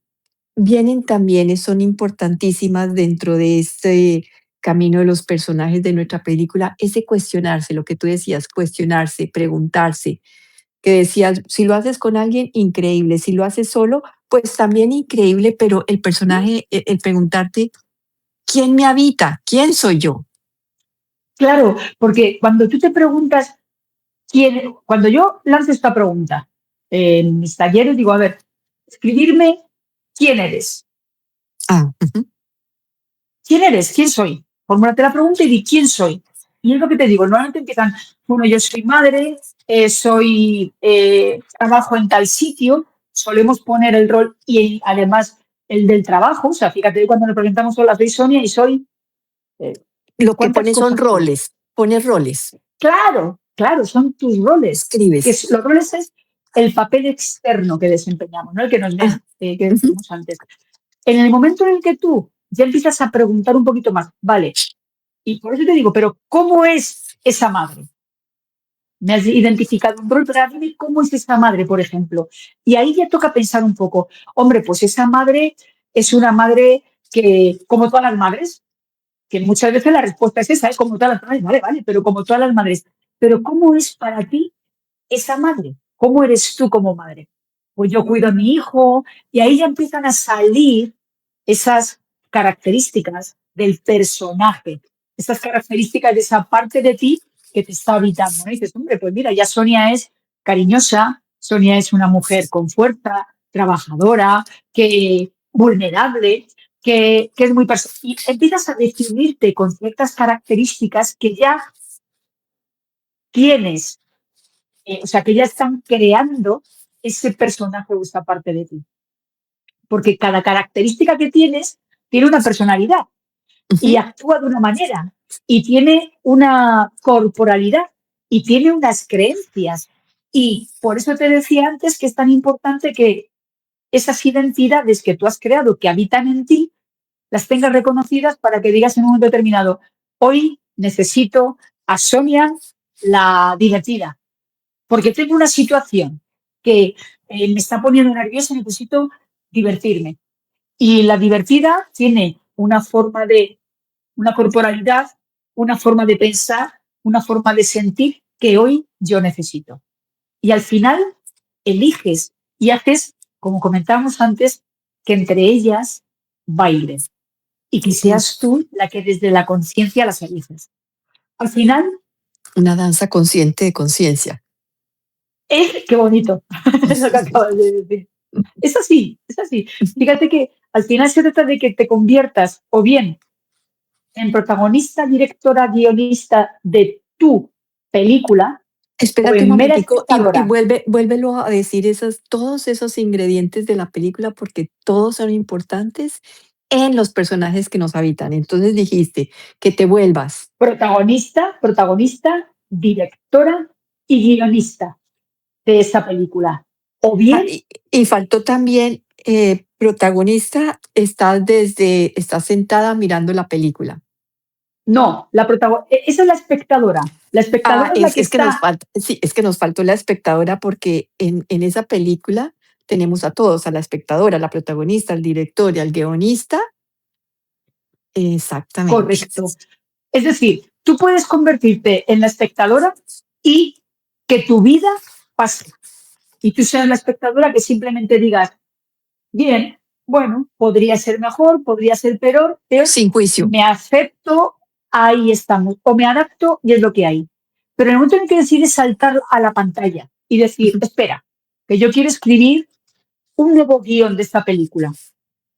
A: vienen también, son importantísimas dentro de este camino de los personajes de nuestra película, ese cuestionarse, lo que tú decías, cuestionarse, preguntarse, que decías, si lo haces con alguien, increíble, si lo haces solo, pues también increíble, pero el personaje, el preguntarte, ¿quién me habita? ¿Quién soy yo?
B: Claro, porque cuando tú te preguntas cuando yo lanzo esta pregunta en mis talleres, digo, a ver, escribirme quién eres.
A: Ah, ujú.
B: ¿Quién eres? ¿Quién soy? Formúlate la pregunta y di quién soy. Y es lo que te digo, normalmente empiezan, bueno, yo soy madre, trabajo en tal sitio, solemos poner el rol y además el del trabajo, o sea, fíjate cuando nos presentamos, hola, soy Sonia y soy, eh,
A: Lo que
B: ¿cuántas
A: pones son
B: cosas soy?
A: roles, pones roles,
B: Claro, claro, son tus roles.
A: escribes.
B: Los roles es el papel externo que desempeñamos, ¿no? El que nos
A: Ah,
B: ven, que
A: ujú.
B: decíamos antes. En el momento en el que tú ya empiezas a preguntar un poquito más, vale, y por eso te digo, pero ¿cómo es esa madre? Me has identificado un rol, pero ahora dime cómo es esa madre, por ejemplo. Y ahí ya toca pensar un poco, hombre, pues esa madre es una madre que, como todas las madres, que muchas veces la respuesta es esa, es como todas las madres, vale, vale, pero como todas las madres. Pero ¿cómo es para ti esa madre? ¿Cómo eres tú como madre? Pues yo cuido a mi hijo y ahí ya empiezan a salir esas características del personaje, esas características de esa parte de ti que te está habitando, ¿no? Y dices, hombre, pues mira, ya Sonia es cariñosa, Sonia es una mujer con fuerza, trabajadora, que vulnerable, que es muy y empiezas a definirte con ciertas características que ya tienes, o sea, que ya están creando ese personaje o esa parte de ti. Porque cada característica que tienes tiene una personalidad y
A: Ujú.
B: actúa de una manera y tiene una corporalidad y tiene unas creencias. Y por eso te decía antes que es tan importante que esas identidades que tú has creado, que habitan en ti, las tengas reconocidas para que digas en un momento determinado, hoy necesito a Sonia la divertida, porque tengo una situación que me está poniendo nerviosa y necesito divertirme. Y la divertida tiene una corporalidad, una forma de pensar, una forma de sentir que hoy yo necesito. Y al final eliges y haces como comentábamos antes, que entre ellas baile y que seas
A: Es
B: tú la que desde la conciencia las eliges. Al final,
A: una danza consciente de conciencia.
B: qué bonito lo que acabas de decir. Es así, es así. Fíjate que al final se trata de que te conviertas o bien en protagonista, directora, guionista de tu película o
A: Espérate un
B: en mera
A: momentico y
B: espectadora.
A: vuélvelo a decir todos esos ingredientes de la película porque todos son importantes en los personajes que nos habitan. Entonces dijiste que te vuelvas.
B: Protagonista, directora y guionista de esa película. O
A: Ah,
B: bien,
A: y faltó también protagonista, estás sentada mirando la película.
B: no, esa es la espectadora. La
A: Ah,
B: espectadora es la que
A: es que nos
B: está,
A: falta, sí, es que nos faltó la espectadora porque en esa película tenemos a todos, a la espectadora, a la protagonista, al director y al guionista. Exactamente.
B: correcto. Es decir, tú puedes convertirte en la espectadora y que tu vida pase. Y tú seas la espectadora que simplemente digas, bien, bueno, podría ser mejor, podría ser peor, pero
A: Sin juicio.
B: me acepto, ahí estamos. O me adapto y es lo que hay. Pero en el momento en que decides saltar a la pantalla y decir,
A: Ujú.
B: espera, que yo quiero escribir un nuevo guión de esta película,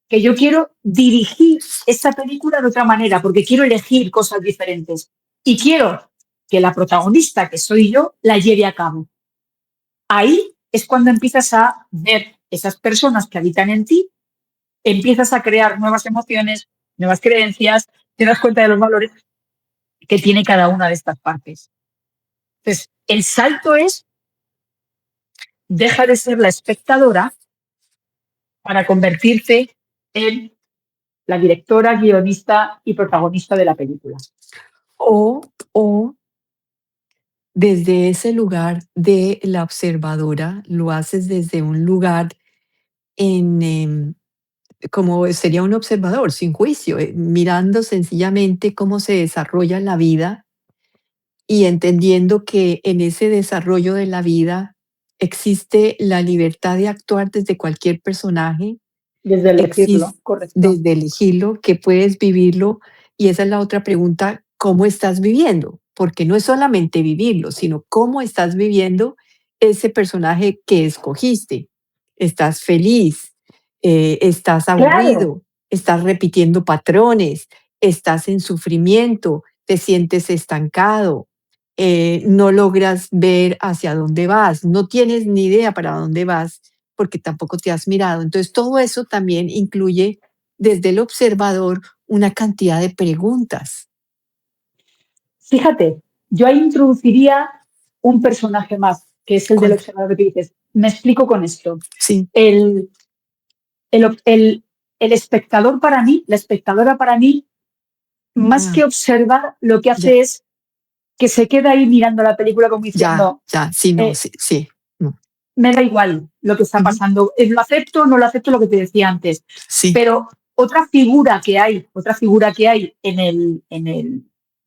B: que yo quiero dirigir esta película de otra manera, porque quiero elegir cosas diferentes y quiero que la protagonista, que soy yo, la lleve a cabo. Ahí es cuando empiezas a ver esas personas que habitan en ti, empiezas a crear nuevas emociones, nuevas creencias, te das cuenta de los valores que tiene cada una de estas partes. Entonces, el salto es, deja de ser la espectadora para convertirte en la directora, guionista y protagonista de la película.
A: O desde ese lugar de la observadora, lo haces desde un lugar como sería un observador, sin juicio, mirando sencillamente cómo se desarrolla la vida y entendiendo que en ese desarrollo de la vida existe la libertad de actuar desde cualquier personaje,
B: Desde elegirlo,
A: existe
B: correcto.
A: desde elegirlo, que puedes vivirlo. Y esa es la otra pregunta, ¿cómo estás viviendo? Porque no es solamente vivirlo, sino cómo estás viviendo ese personaje que escogiste. ¿Estás feliz? ¿Estás
B: Claro,
A: aburrido? ¿Estás repitiendo patrones? ¿Estás en sufrimiento? ¿Te sientes estancado? No logras ver hacia dónde vas, no tienes ni idea para dónde vas porque tampoco te has mirado. Entonces, todo eso también incluye desde el observador una cantidad de preguntas.
B: fíjate, yo ahí introduciría un personaje más, que es el del
A: ¿Cuál?
B: observador que dices. Me explico con esto.
A: Sí.
B: El, el espectador para mí, la espectadora para mí, más
A: Ah,
B: que observar, lo que
A: ya,
B: hace es que se queda ahí mirando la película como
A: ya,
B: diciendo,
A: ya, sí, no,
B: eh,
A: sí, sí. No.
B: me da igual lo que está
A: Ujú.
B: pasando, lo acepto o no lo acepto, lo que te decía antes.
A: Sí,
B: Pero otra figura que hay en el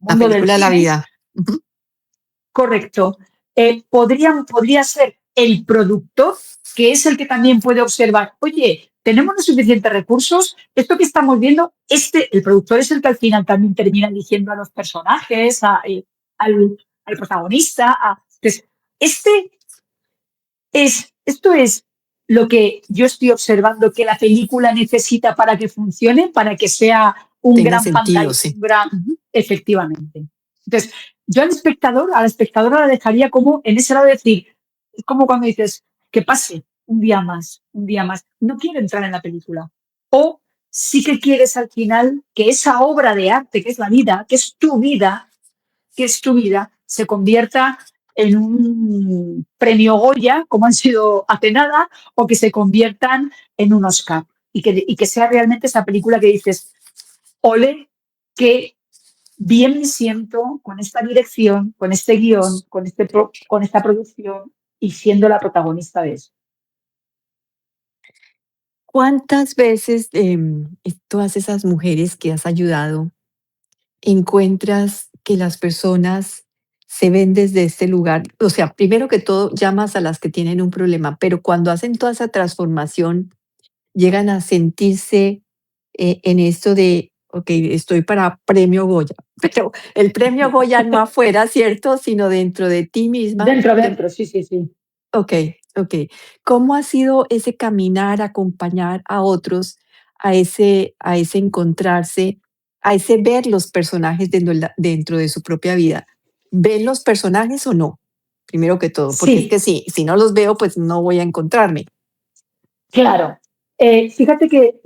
A: la
B: mundo del
A: película de la
B: cine,
A: vida. Ujú.
B: correcto, podría ser el productor, que es el que también puede observar, oye, tenemos los suficientes recursos, esto que estamos viendo, el productor es el que al final también termina eligiendo a los personajes, al, al protagonista. Entonces, esto es lo que yo estoy observando que la película necesita para que funcione, para que sea un
A: Tenga
B: gran
A: sentido,
B: pantalla,
A: sí.
B: un gran,
A: Ujú.
B: efectivamente. Entonces, yo a la espectadora la dejaría como en ese lado de decir, es como cuando dices, que pase un día más, un día más. No quiero entrar en la película. O sí que quieres al final que esa obra de arte, que es la vida, que es tu vida, se convierta en un premio Goya, como han sido hace nada, o que se conviertan en un Oscar. Y que sea realmente esa película que dices, ole, que bien me siento con esta dirección, con este guión, con esta producción y siendo la protagonista de eso.
A: ¿Cuántas veces todas esas mujeres que has ayudado encuentras que las personas se ven desde este lugar. O sea, primero que todo, llamas a las que tienen un problema, pero cuando hacen toda esa transformación, llegan a sentirse en esto de, ok, estoy para premio Goya, pero el premio Goya no afuera, ¿cierto? Sino dentro de ti misma.
B: Dentro, sí, sí, sí.
A: Ok, ok. ¿Cómo ha sido ese caminar, acompañar a otros a ese encontrarse, a ese ver los personajes dentro de su propia vida? ¿Ven los personajes o no? Primero que todo, porque es que
B: Sí,
A: si no los veo, pues no voy a encontrarme.
B: claro. Fíjate que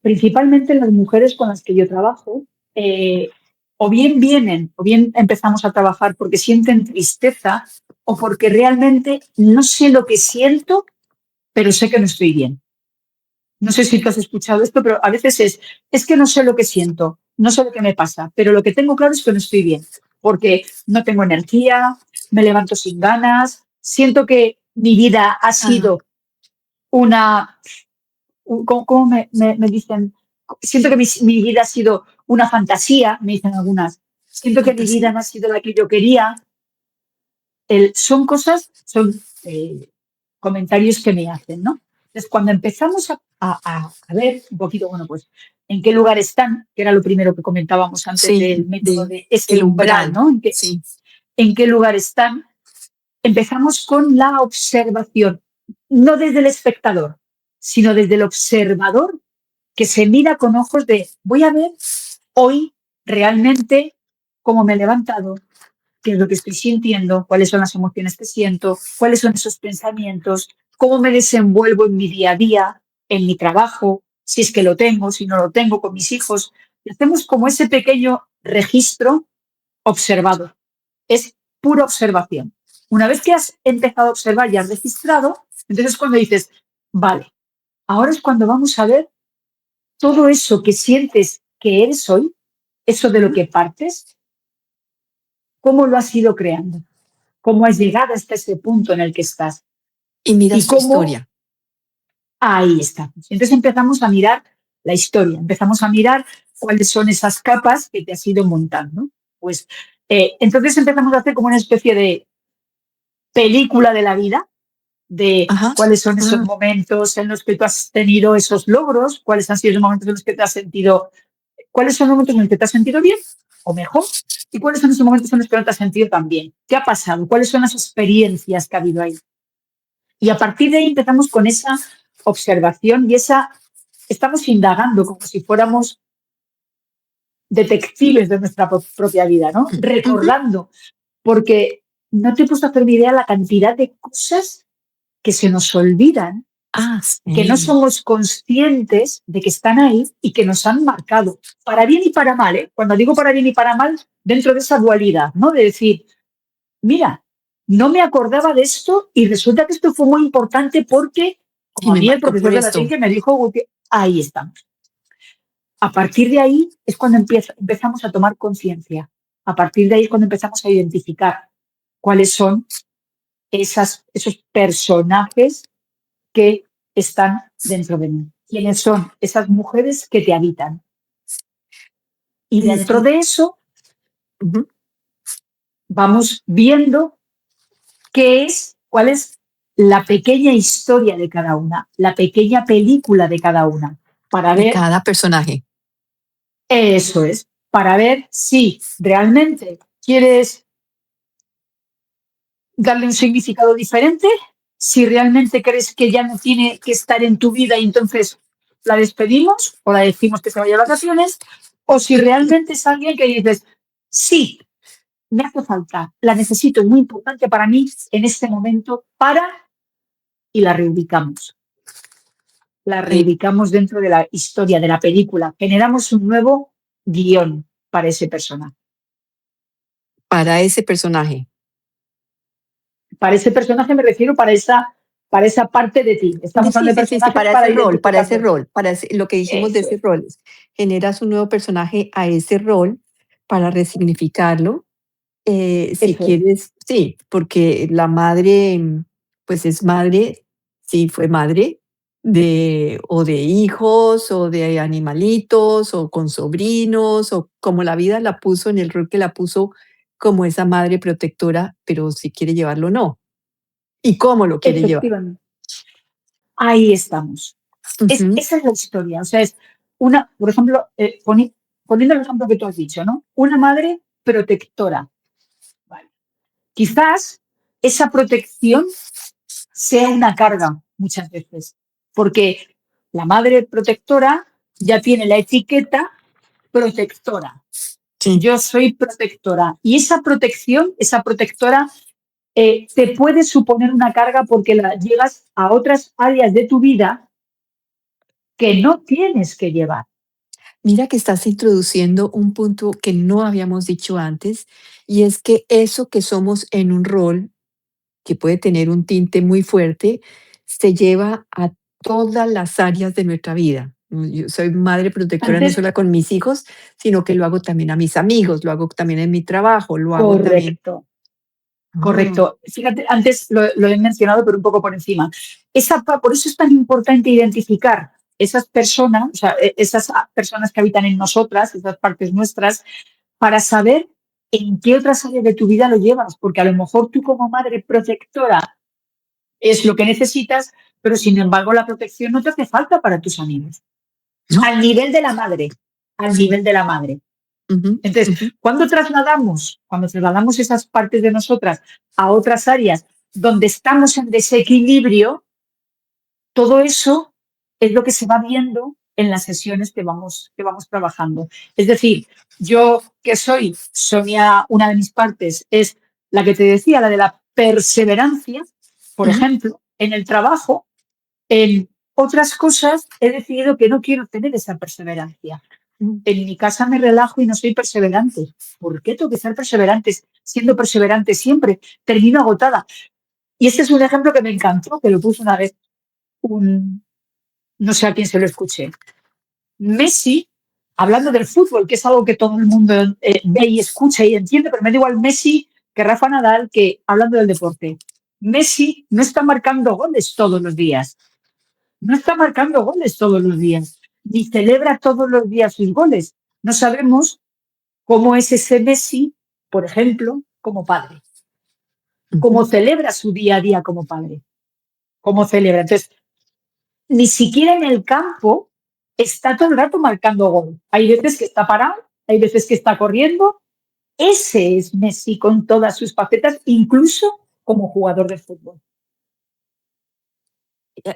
B: principalmente las mujeres con las que yo trabajo, eh, o bien vienen, o bien empezamos a trabajar porque sienten tristeza o porque realmente no sé lo que siento, pero sé que no estoy bien. No sé si tú has escuchado esto, pero a veces es que no sé lo que siento, no sé lo que me pasa, pero lo que tengo claro es que no estoy bien, porque no tengo energía, me levanto sin ganas, siento que mi vida ha
A: Ah,
B: sido una, ¿cómo me dicen? Siento que mi vida ha sido una fantasía, me dicen algunas. Siento que mi vida
A: fantasía.
B: no ha sido la que yo quería. Son cosas, son comentarios que me hacen, ¿no? Entonces, cuando empezamos a ver un poquito, bueno, pues, en qué lugar están, que era lo primero que comentábamos antes del
A: Sí,
B: método
A: de
B: de ese
A: el
B: umbral,
A: umbral.
B: ¿no?
A: Sí.
B: En qué lugar están, empezamos con la observación, no desde el espectador, sino desde el observador que se mira con ojos de, voy a ver hoy realmente cómo me he levantado, qué es lo que estoy sintiendo, cuáles son las emociones que siento, cuáles son esos pensamientos, cómo me desenvuelvo en mi día a día, en mi trabajo, si es que lo tengo, si no lo tengo, con mis hijos. Y hacemos como ese pequeño registro observado. Es pura observación. Una vez que has empezado a observar y has registrado, entonces cuando dices, vale, ahora es cuando vamos a ver todo eso que sientes que eres hoy, eso de lo que partes, cómo lo has ido creando, cómo has llegado hasta ese punto en el que estás
A: Y miras
B: y
A: su
B: cómo
A: historia.
B: ahí estamos. Entonces empezamos a mirar la historia, empezamos a mirar cuáles son esas capas que te has ido montando. Pues entonces empezamos a hacer como una especie de película de la vida, de
A: Ajá.
B: cuáles son esos
A: Ah,
B: momentos en los que tú has tenido esos logros, cuáles han sido los momentos en los que te has sentido, cuáles son los momentos en los que te has sentido bien o mejor y cuáles son esos momentos en los que no te has sentido tan bien. ¿Qué ha pasado? ¿Cuáles son las experiencias que ha habido ahí? Y a partir de ahí empezamos con esa observación y estamos indagando como si fuéramos detectives de nuestra propia vida, ¿no?
A: ujú.
B: Recordando, porque no te he puesto a hacer ni idea la cantidad de cosas que se nos olvidan,
A: Ah,
B: que no
A: sí.
B: somos conscientes de que están ahí y que nos han marcado, para bien y para mal, ¿eh? Cuando digo para bien y para mal, dentro de esa dualidad, ¿no? De decir, mira, no me acordaba de esto y resulta que esto fue muy importante porque,
A: Y
B: como a
A: me
B: mí el
A: marcó
B: profesor
A: por
B: de latín
A: esto.
B: que me dijo, ahí estamos. A partir de ahí es cuando empezamos a tomar conciencia. A partir de ahí es cuando empezamos a identificar cuáles son esos personajes que están dentro de mí. ¿Quiénes son esas mujeres que te habitan? Y
A: Y
B: dentro
A: eso,
B: de eso
A: ujú,
B: vamos viendo cuál es la pequeña historia de cada una, la pequeña película de cada una, para
A: de
B: ver,
A: cada personaje.
B: eso es, para ver si realmente quieres darle un significado diferente, si realmente crees que ya no tiene que estar en tu vida y entonces la despedimos o la decimos que se vaya a vacaciones, o si realmente es alguien que dices, sí, me hace falta, la necesito, es muy importante para mí en este momento, y la reubicamos. La
A: Eh,
B: reubicamos dentro de la historia, de la película. Generamos un nuevo guión para ese personaje.
A: para ese personaje.
B: Para ese personaje me refiero para esa parte de ti. Estamos
A: Sí,
B: hablando de
A: sí, sí, sí,
B: personajes
A: para
B: para
A: ese rol, para ese
B: identificarlos.
A: rol, lo que dijimos de
B: Eso
A: ese
B: es.
A: rol. Generas un nuevo personaje a ese rol para resignificarlo. Si
B: Eso es.
A: quieres, sí, porque la madre, pues es madre, sí, fue madre o de hijos, o de animalitos, o con sobrinos, o como la vida la puso en el rol que la puso como esa madre protectora, pero si quiere llevarlo o no. ¿Y cómo lo quiere llevar?
B: Efectivamente. Ahí estamos.
A: Ujú,
B: Esa es la historia. O sea, es una, por ejemplo, poniendo el ejemplo que tú has dicho, ¿no? Una madre protectora. Vale. Quizás esa protección sea una carga muchas veces, porque la madre protectora ya tiene la etiqueta protectora.
A: sí.
B: Yo soy protectora. Y esa protección, esa protectora, te puede suponer una carga porque la llegas a otras áreas de tu vida que no tienes que llevar.
A: Mira que estás introduciendo un punto que no habíamos dicho antes, y es que eso que somos en un rol, que puede tener un tinte muy fuerte, se lleva a todas las áreas de nuestra vida. Yo soy madre protectora no
B: Antes,
A: solo con mis hijos, sino que lo hago también a mis amigos, lo hago también en mi trabajo, lo hago también.
B: correcto,
A: Ah,
B: correcto. Fíjate, antes lo he mencionado, pero un poco por encima. Por eso es tan importante identificar esas personas, o sea, esas personas que habitan en nosotras, esas partes nuestras, para saber en qué otras áreas de tu vida lo llevas, porque a lo mejor tú como madre protectora es lo que necesitas, pero sin embargo la protección no te hace falta para tus amigos.
A: no,
B: Al nivel de la madre, al
A: sí.
B: nivel de la madre.
A: Ujú,
B: Entonces,
A: ujú.
B: cuando trasladamos esas partes de nosotras a otras áreas donde estamos en desequilibrio, todo eso es lo que se va viendo en las sesiones que vamos trabajando. Es decir, yo que soy, Sonia, una de mis partes es la que te decía, la de la perseverancia, por
A: Ujú,
B: ejemplo, en el trabajo, en otras cosas he decidido que no quiero tener esa perseverancia.
A: ujú.
B: En mi casa me relajo y no soy perseverante. ¿Por qué tengo que ser perseverante? Siendo perseverante siempre, termino agotada. Y este es un ejemplo que me encantó, que lo puso una vez un, no sé a quién se lo escuché. Messi, hablando del fútbol, que es algo que todo el mundo ve y escucha y entiende, pero me da igual Messi que Rafa Nadal, que hablando del deporte. Messi no está marcando goles todos los días. No está marcando goles todos los días. Ni celebra todos los días sus goles. No sabemos cómo es ese Messi, por ejemplo, como padre. Cómo
A: Ujú.
B: celebra su día a día como padre. Cómo celebra. Entonces, ni siquiera en el campo está todo el rato marcando gol. Hay veces que está parado, hay veces que está corriendo. Ese es Messi con todas sus facetas, incluso como jugador de fútbol.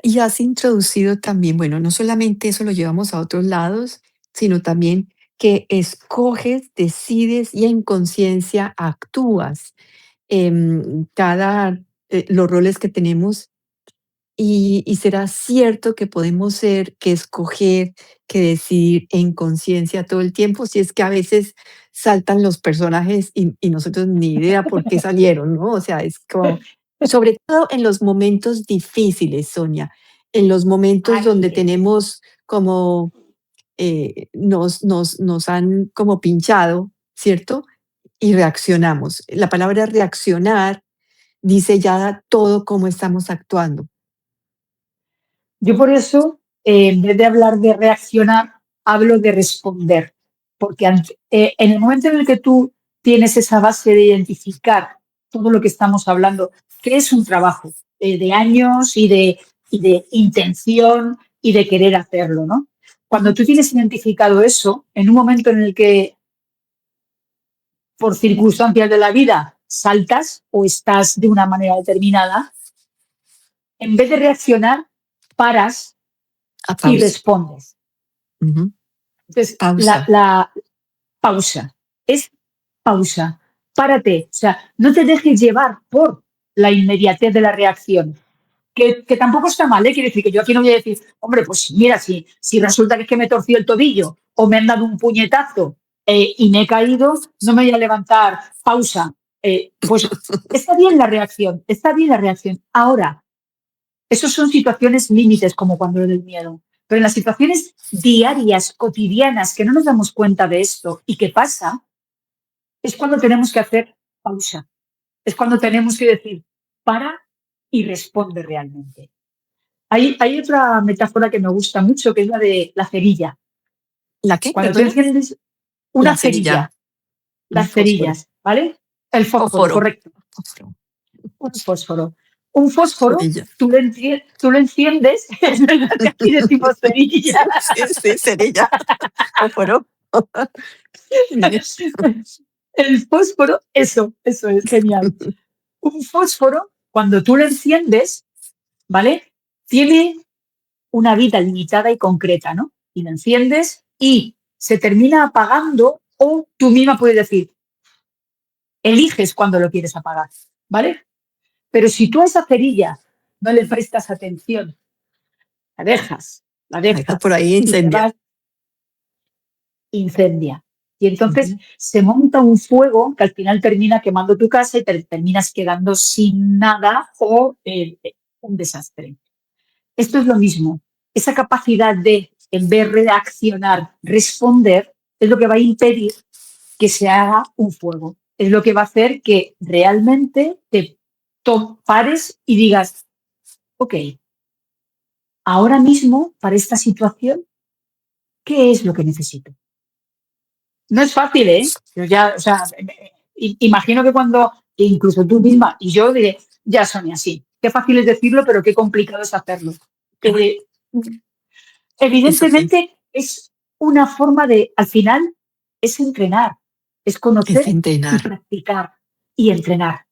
A: Y has introducido también, bueno, no solamente eso lo llevamos a otros lados, sino también que escoges, decides y en conciencia actúas cada los roles que tenemos. Y será cierto que podemos ser, que escoger, que decidir en conciencia todo el tiempo, si es que a veces saltan los personajes y nosotros ni idea por qué salieron, ¿no? O sea, es como, sobre todo en los momentos difíciles, Sonia, en los momentos donde
B: Ahí es.
A: tenemos como, nos han como pinchado, ¿cierto? Y reaccionamos. La palabra reaccionar dice ya todo cómo estamos actuando.
B: Yo por eso, en vez de hablar de reaccionar, hablo de responder, porque en el momento en el que tú tienes esa base de identificar todo lo que estamos hablando, que es un trabajo de años y de intención y de querer hacerlo, ¿no? Cuando
A: Ujú.
B: tú tienes identificado eso, en un momento en el que por circunstancias de la vida saltas o estás de una manera determinada, en vez de reaccionar, paras
A: A
B: y
A: pausa.
B: respondes.
A: Ujú.
B: Entonces, la,
A: Pausa.
B: la pausa es pausa. Párate. O sea, no te dejes llevar por la inmediatez de la reacción. Que tampoco está mal, ¿eh? Quiere decir que yo aquí no voy a decir, hombre, pues mira, si resulta que es que me torció el tobillo o me han dado un puñetazo y me he caído, no me voy a levantar. Pausa. Pues está bien la reacción, está bien la reacción. Ahora, esas son situaciones límites, como cuando lo del miedo. Pero en las situaciones diarias, cotidianas, que no nos damos cuenta de esto y que pasa, es cuando tenemos que hacer pausa. Es cuando tenemos que decir, para y responde realmente. Hay otra metáfora que me gusta mucho, que es la de la cerilla.
A: ¿La qué?
B: Cuando tú
A: Perdona.
B: enciendes una
A: La
B: cerilla,
A: cerilla.
B: las
A: Fósforo.
B: cerillas, ¿vale? El fósforo,
A: Fósforo.
B: correcto.
A: Fósforo.
B: Un fósforo. Un fósforo,
A: Cerilla.
B: tú lo enciendes, es verdad que aquí decimos cerilla.
A: Sí, cerilla. Fósforo.
B: El fósforo, eso es genial. Un fósforo, cuando tú lo enciendes, ¿vale? Tiene una vida limitada y concreta, ¿no? Y lo enciendes y se termina apagando o tú misma puedes decir, eliges cuando lo quieres apagar, ¿vale? Pero si tú a esa cerilla no le prestas atención, la
A: La dejas por
B: dejas
A: ahí
B: y te
A: incendia.
B: vas, incendia. Y entonces se monta un fuego que al final termina quemando tu casa y te terminas quedando sin nada o un desastre. Esto es lo mismo. Esa capacidad de, en vez de reaccionar, responder, es lo que va a impedir que se haga un fuego. Es lo que va a hacer que realmente te pares y digas, ok, ahora mismo, para esta situación, ¿qué es lo que necesito? No es fácil, ¿eh? Yo ya, o sea, imagino que cuando, incluso tú misma y yo diré, ya Sonia, sí, qué fácil es decirlo, pero qué complicado es hacerlo. Eh,
A: Eso sí,
B: Evidentemente es una forma de, al final, es entrenar, es
A: es
B: conocer y
A: entrenar.
B: practicar y entrenar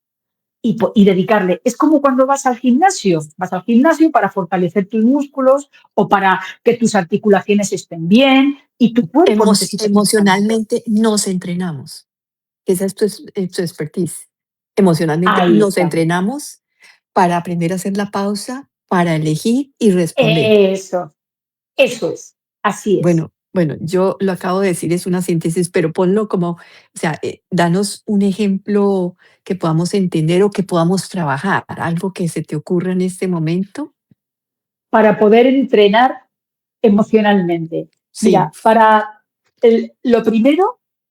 B: y dedicarle. Es como cuando vas al gimnasio. Vas al gimnasio para fortalecer tus músculos o para que tus articulaciones estén bien y tu cuerpo necesita entrenamiento.
A: Emocionalmente nos entrenamos. Esa es tu expertise. Emocionalmente
B: Ahí
A: nos
B: estamos.
A: entrenamos para aprender a hacer la pausa, para elegir y responder.
B: Eso es. Así es.
A: Bueno, yo lo acabo de decir, es una síntesis, pero ponlo como, o sea, danos un ejemplo que podamos entender o que podamos trabajar, algo que se te ocurra en este momento.
B: Para poder entrenar emocionalmente.
A: Sí.
B: Mira,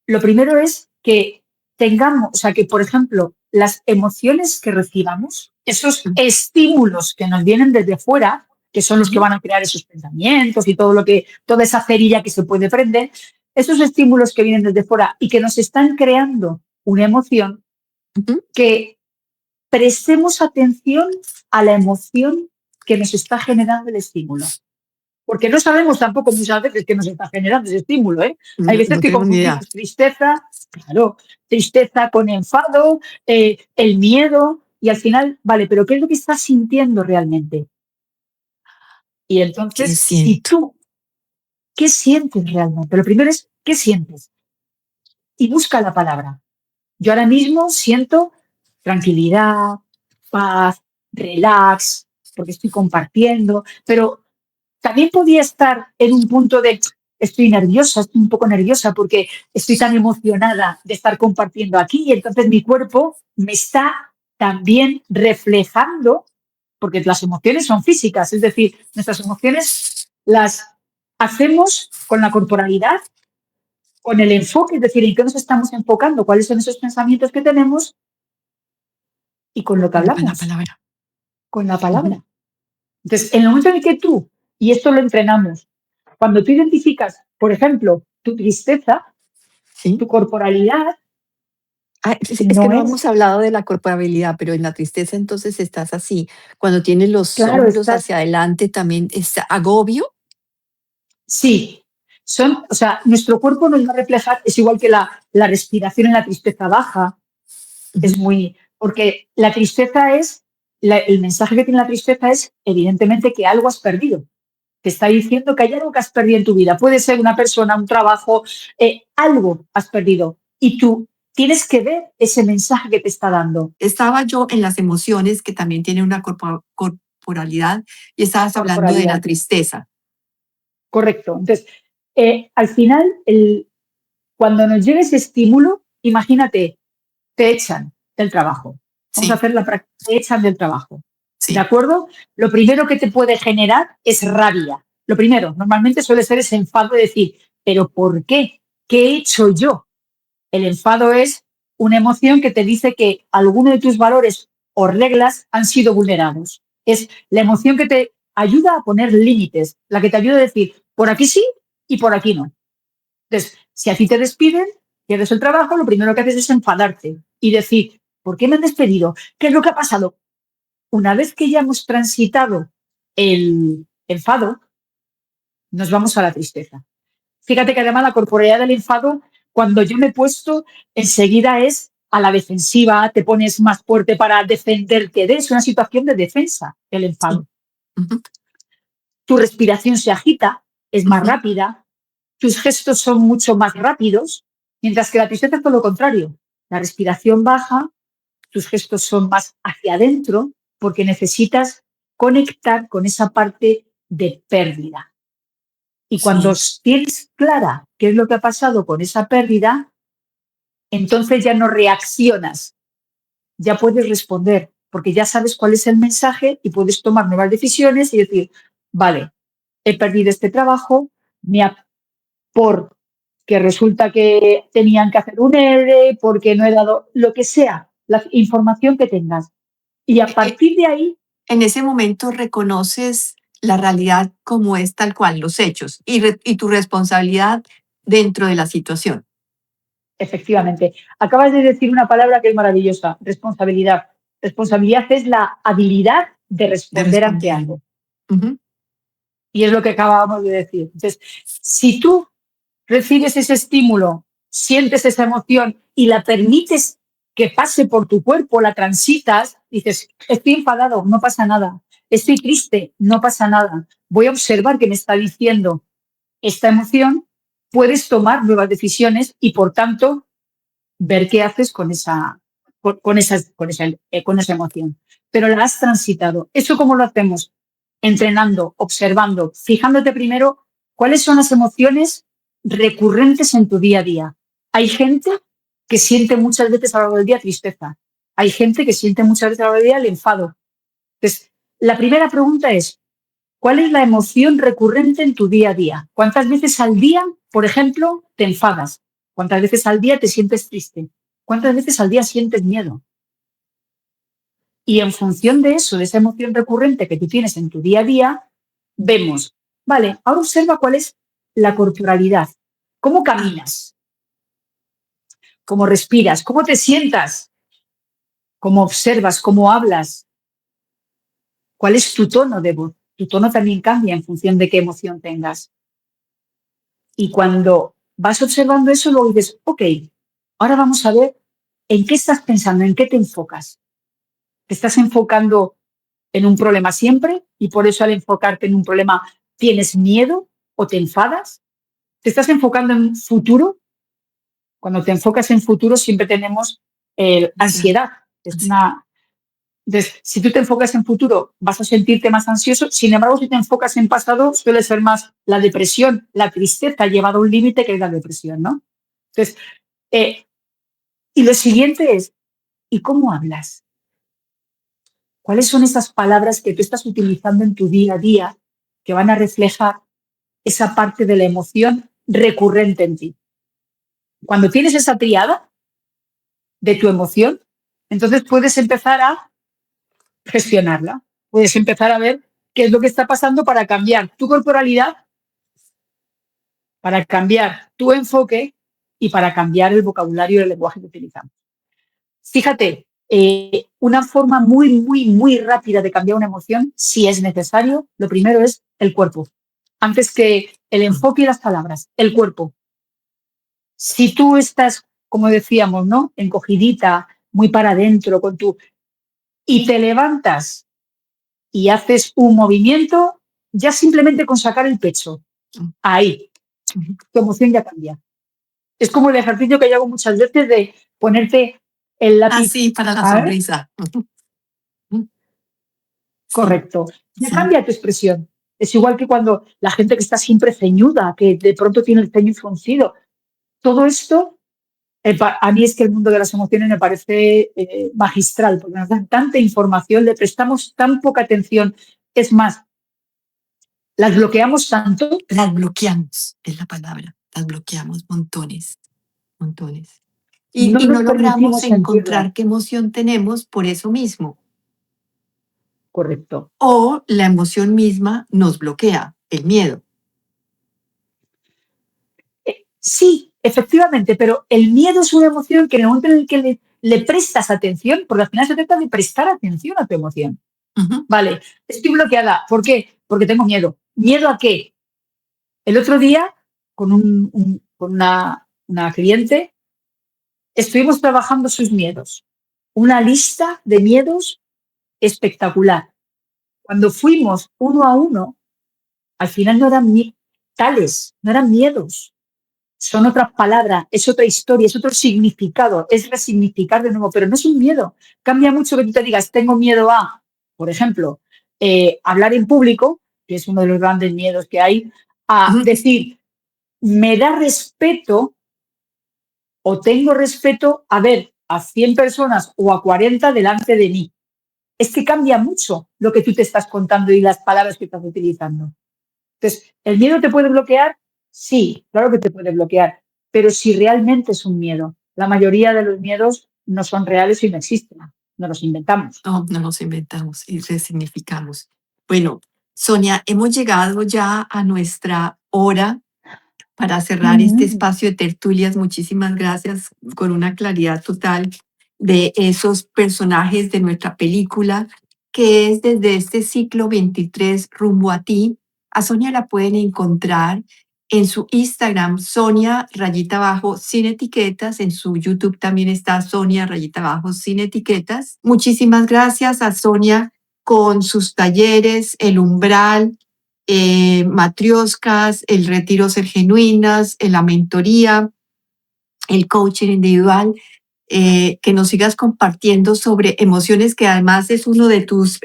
B: lo primero es que tengamos, o sea, que por ejemplo, las emociones que recibamos, esos
A: Mm,
B: estímulos que nos vienen desde fuera, que son los que
A: ujú,
B: van a crear esos pensamientos y todo lo que, toda esa cerilla que se puede prender, esos estímulos que vienen desde fuera y que nos están creando una emoción,
A: ujú.
B: que prestemos atención a la emoción que nos está generando el estímulo. Porque no sabemos tampoco muchas veces qué nos está generando ese estímulo, ¿eh? Hay
A: No,
B: veces
A: no
B: que
A: tengo ni idea.
B: confundimos tristeza, claro, tristeza con enfado, el miedo, y al final, vale, pero ¿qué es lo que estás sintiendo realmente? Y
A: ¿Qué
B: entonces, si
A: siento?
B: tú, ¿qué sientes realmente? Lo primero es, ¿qué sientes? Y busca la palabra. Yo ahora mismo siento tranquilidad, paz, relax, porque estoy compartiendo, pero también podía estar en un punto de estoy nerviosa, estoy un poco nerviosa porque estoy tan emocionada de estar compartiendo aquí y entonces mi cuerpo me está también reflejando, porque las emociones son físicas, es decir, nuestras emociones las hacemos con la corporalidad, con el enfoque, es decir, en qué nos estamos enfocando, cuáles son esos pensamientos que tenemos y con lo que
A: Con la
B: hablamos,
A: palabra.
B: con la
A: Ujú.
B: palabra. Entonces, en el momento en que tú, y esto lo entrenamos, cuando tú identificas, por ejemplo, tu tristeza,
A: Sí.
B: tu corporalidad
A: Ah, es que
B: no
A: no
B: es,
A: hemos hablado de la culpabilidad, pero en la tristeza entonces estás así. Cuando tienes los
B: claro,
A: hombros
B: estás,
A: hacia adelante también es agobio.
B: sí, son, o sea, nuestro cuerpo nos va a reflejar, es igual que la respiración en la tristeza baja, es
A: Ujú.
B: muy, porque la tristeza es, el mensaje que tiene la tristeza es evidentemente que algo has perdido. Te está diciendo que hay algo que has perdido en tu vida. Puede ser una persona, un trabajo, algo has perdido. Y tú tienes que ver ese mensaje que te está dando.
A: Estaba yo en las emociones, que también tiene una corporalidad, y estabas hablando de la
B: Corporalidad.
A: tristeza.
B: Correcto. Entonces, al final, cuando nos llega ese estímulo, imagínate, te echan del trabajo. Vamos a
A: Sí,
B: hacer la práctica. Te echan del trabajo. ¿De
A: sí.
B: acuerdo? Lo primero que te puede generar es rabia. Lo primero, normalmente suele ser ese enfado de decir, ¿pero por qué? ¿Qué he hecho yo? El enfado es una emoción que te dice que alguno de tus valores o reglas han sido vulnerados. Es la emoción que te ayuda a poner límites, la que te ayuda a decir, por aquí sí y por aquí no. Entonces, si a ti te despiden, pierdes el trabajo, lo primero que haces es enfadarte. y decir, ¿por qué me han despedido? ¿Qué es lo que ha pasado? Una vez que ya hemos transitado el enfado, nos vamos a la tristeza. Fíjate que además la corporalidad del enfado, cuando yo me he puesto, enseguida es a la defensiva, te pones más fuerte para defenderte es una situación de defensa, el enfado.
A: Sí. Uh-huh.
B: Tu respiración se agita, es más
A: Uh-huh.
B: rápida, tus gestos son mucho más rápidos, mientras que la tristeza es todo lo contrario. La respiración baja, tus gestos son más hacia adentro, porque necesitas conectar con esa parte de pérdida. Y cuando tienes clara qué es lo que ha pasado con esa pérdida, entonces ya no reaccionas, ya puedes responder, porque ya sabes cuál es el mensaje y puedes tomar nuevas decisiones y decir, vale, he perdido este trabajo, porque resulta que tenían que hacer un ERE, porque no he dado lo que sea, la información que tengas. Y a partir de ahí,
A: en ese momento reconoces la realidad como es tal cual, los hechos y tu responsabilidad dentro de la situación.
B: Efectivamente. Acabas de decir una palabra que es maravillosa, responsabilidad. Responsabilidad es la habilidad de responder ante algo.
A: Uh-huh.
B: Y es lo que acabábamos de decir. Entonces, si tú recibes ese estímulo, sientes esa emoción y la permites que pase por tu cuerpo, la transitas, dices, estoy enfadado, no pasa nada. Estoy triste, no pasa nada. Voy a observar qué me está diciendo esta emoción, puedes tomar nuevas decisiones y, por tanto, ver qué haces con esa emoción. Pero la has transitado. ¿Eso cómo lo hacemos? Entrenando, observando, fijándote primero cuáles son las emociones recurrentes en tu día a día. Hay gente que siente muchas veces a lo largo del día tristeza. Hay gente que siente muchas veces a lo largo del día el enfado. Entonces, la primera pregunta es, ¿cuál es la emoción recurrente en tu día a día? ¿Cuántas veces al día, por ejemplo, te enfadas? ¿Cuántas veces al día te sientes triste? ¿Cuántas veces al día sientes miedo? Y en función de eso, de esa emoción recurrente que tú tienes en tu día a día, vemos, vale, ahora observa cuál es la corporalidad. ¿Cómo caminas? ¿Cómo respiras? ¿Cómo te sientas? ¿Cómo observas? ¿Cómo hablas? ¿Cuál es tu tono de voz? Tu tono también cambia en función de qué emoción tengas. Y cuando vas observando eso, luego dices, ok, ahora vamos a ver en qué estás pensando, en qué te enfocas. ¿Te estás enfocando en un problema siempre y por eso al enfocarte en un problema tienes miedo o te enfadas? ¿Te estás enfocando en futuro? Cuando te enfocas en futuro siempre tenemos ansiedad. Entonces, si tú te enfocas en futuro, vas a sentirte más ansioso. Sin embargo, si te enfocas en pasado, suele ser más la depresión, la tristeza llevada a un límite que es la depresión, ¿no? Entonces, y lo siguiente es, ¿y cómo hablas? ¿Cuáles son esas palabras que tú estás utilizando en tu día a día que van a reflejar esa parte de la emoción recurrente en ti? Cuando tienes esa triada de tu emoción, entonces puedes empezar a gestionarla. Puedes empezar a ver qué es lo que está pasando para cambiar tu corporalidad, para cambiar tu enfoque y para cambiar el vocabulario y el lenguaje que utilizamos. Fíjate, una forma muy, muy, muy rápida de cambiar una emoción, si es necesario, lo primero es el cuerpo. Antes que el enfoque y las palabras, el cuerpo. Si tú estás, como decíamos, ¿no? Encogidita, muy para adentro, y te levantas y haces un movimiento, ya simplemente con sacar el pecho, ahí, tu emoción ya cambia. Es como el ejercicio que yo hago muchas veces de ponerte el lápiz.
A: Así para la sonrisa.
B: Correcto. Ya cambia tu expresión. Es igual que cuando la gente que está siempre ceñuda, que de pronto tiene el ceño fruncido. Todo esto, a mí es que el mundo de las emociones me parece magistral, porque nos dan tanta información, le prestamos tan poca atención. Es más, las bloqueamos tanto.
A: Las bloqueamos, es la palabra. Las bloqueamos montones, montones. Y no logramos encontrar qué emoción tenemos por eso mismo.
B: Correcto.
A: O la emoción misma nos bloquea, el miedo.
B: Sí, efectivamente, pero el miedo es una emoción que en el momento en el que le prestas atención, porque al final se trata de prestar atención a tu emoción. Vale, estoy bloqueada. ¿Por qué? Porque tengo miedo. ¿Miedo a qué? El otro día, con una cliente, estuvimos trabajando sus miedos. Una lista de miedos espectacular. Cuando fuimos uno a uno, al final no eran tales, no eran miedos. Son otras palabras, es otra historia, es otro significado, es resignificar de nuevo, pero no es un miedo. Cambia mucho que tú te digas, tengo miedo a, por ejemplo, hablar en público, que es uno de los grandes miedos que hay, a decir, me da respeto o tengo respeto a ver a 100 personas o a 40 delante de mí. Es que cambia mucho lo que tú te estás contando y las palabras que estás utilizando. Entonces, ¿el miedo te puede bloquear? Sí, claro que te puede bloquear, pero si realmente es un miedo. La mayoría de los miedos no son reales y no existen, no los inventamos.
A: No los inventamos y resignificamos. Bueno, Sonia, hemos llegado ya a nuestra hora para cerrar este espacio de tertulias. Muchísimas gracias, con una claridad total de esos personajes de nuestra película, que es desde este ciclo 23 Rumbo a ti. A Sonia la pueden encontrar en su Instagram, Sonia rayita abajo sin etiquetas. En su YouTube también está Sonia rayita abajo sin etiquetas. Muchísimas gracias a Sonia con sus talleres, El Umbral, Matrioscas, el Retiro Ser Genuinas, la mentoría, el coaching individual, que nos sigas compartiendo sobre emociones, que además es uno de tus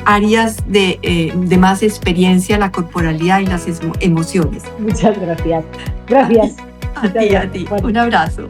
A: áreas de más experiencia, la corporalidad y las emociones.
B: Muchas gracias. Gracias.
A: A ti. Un abrazo.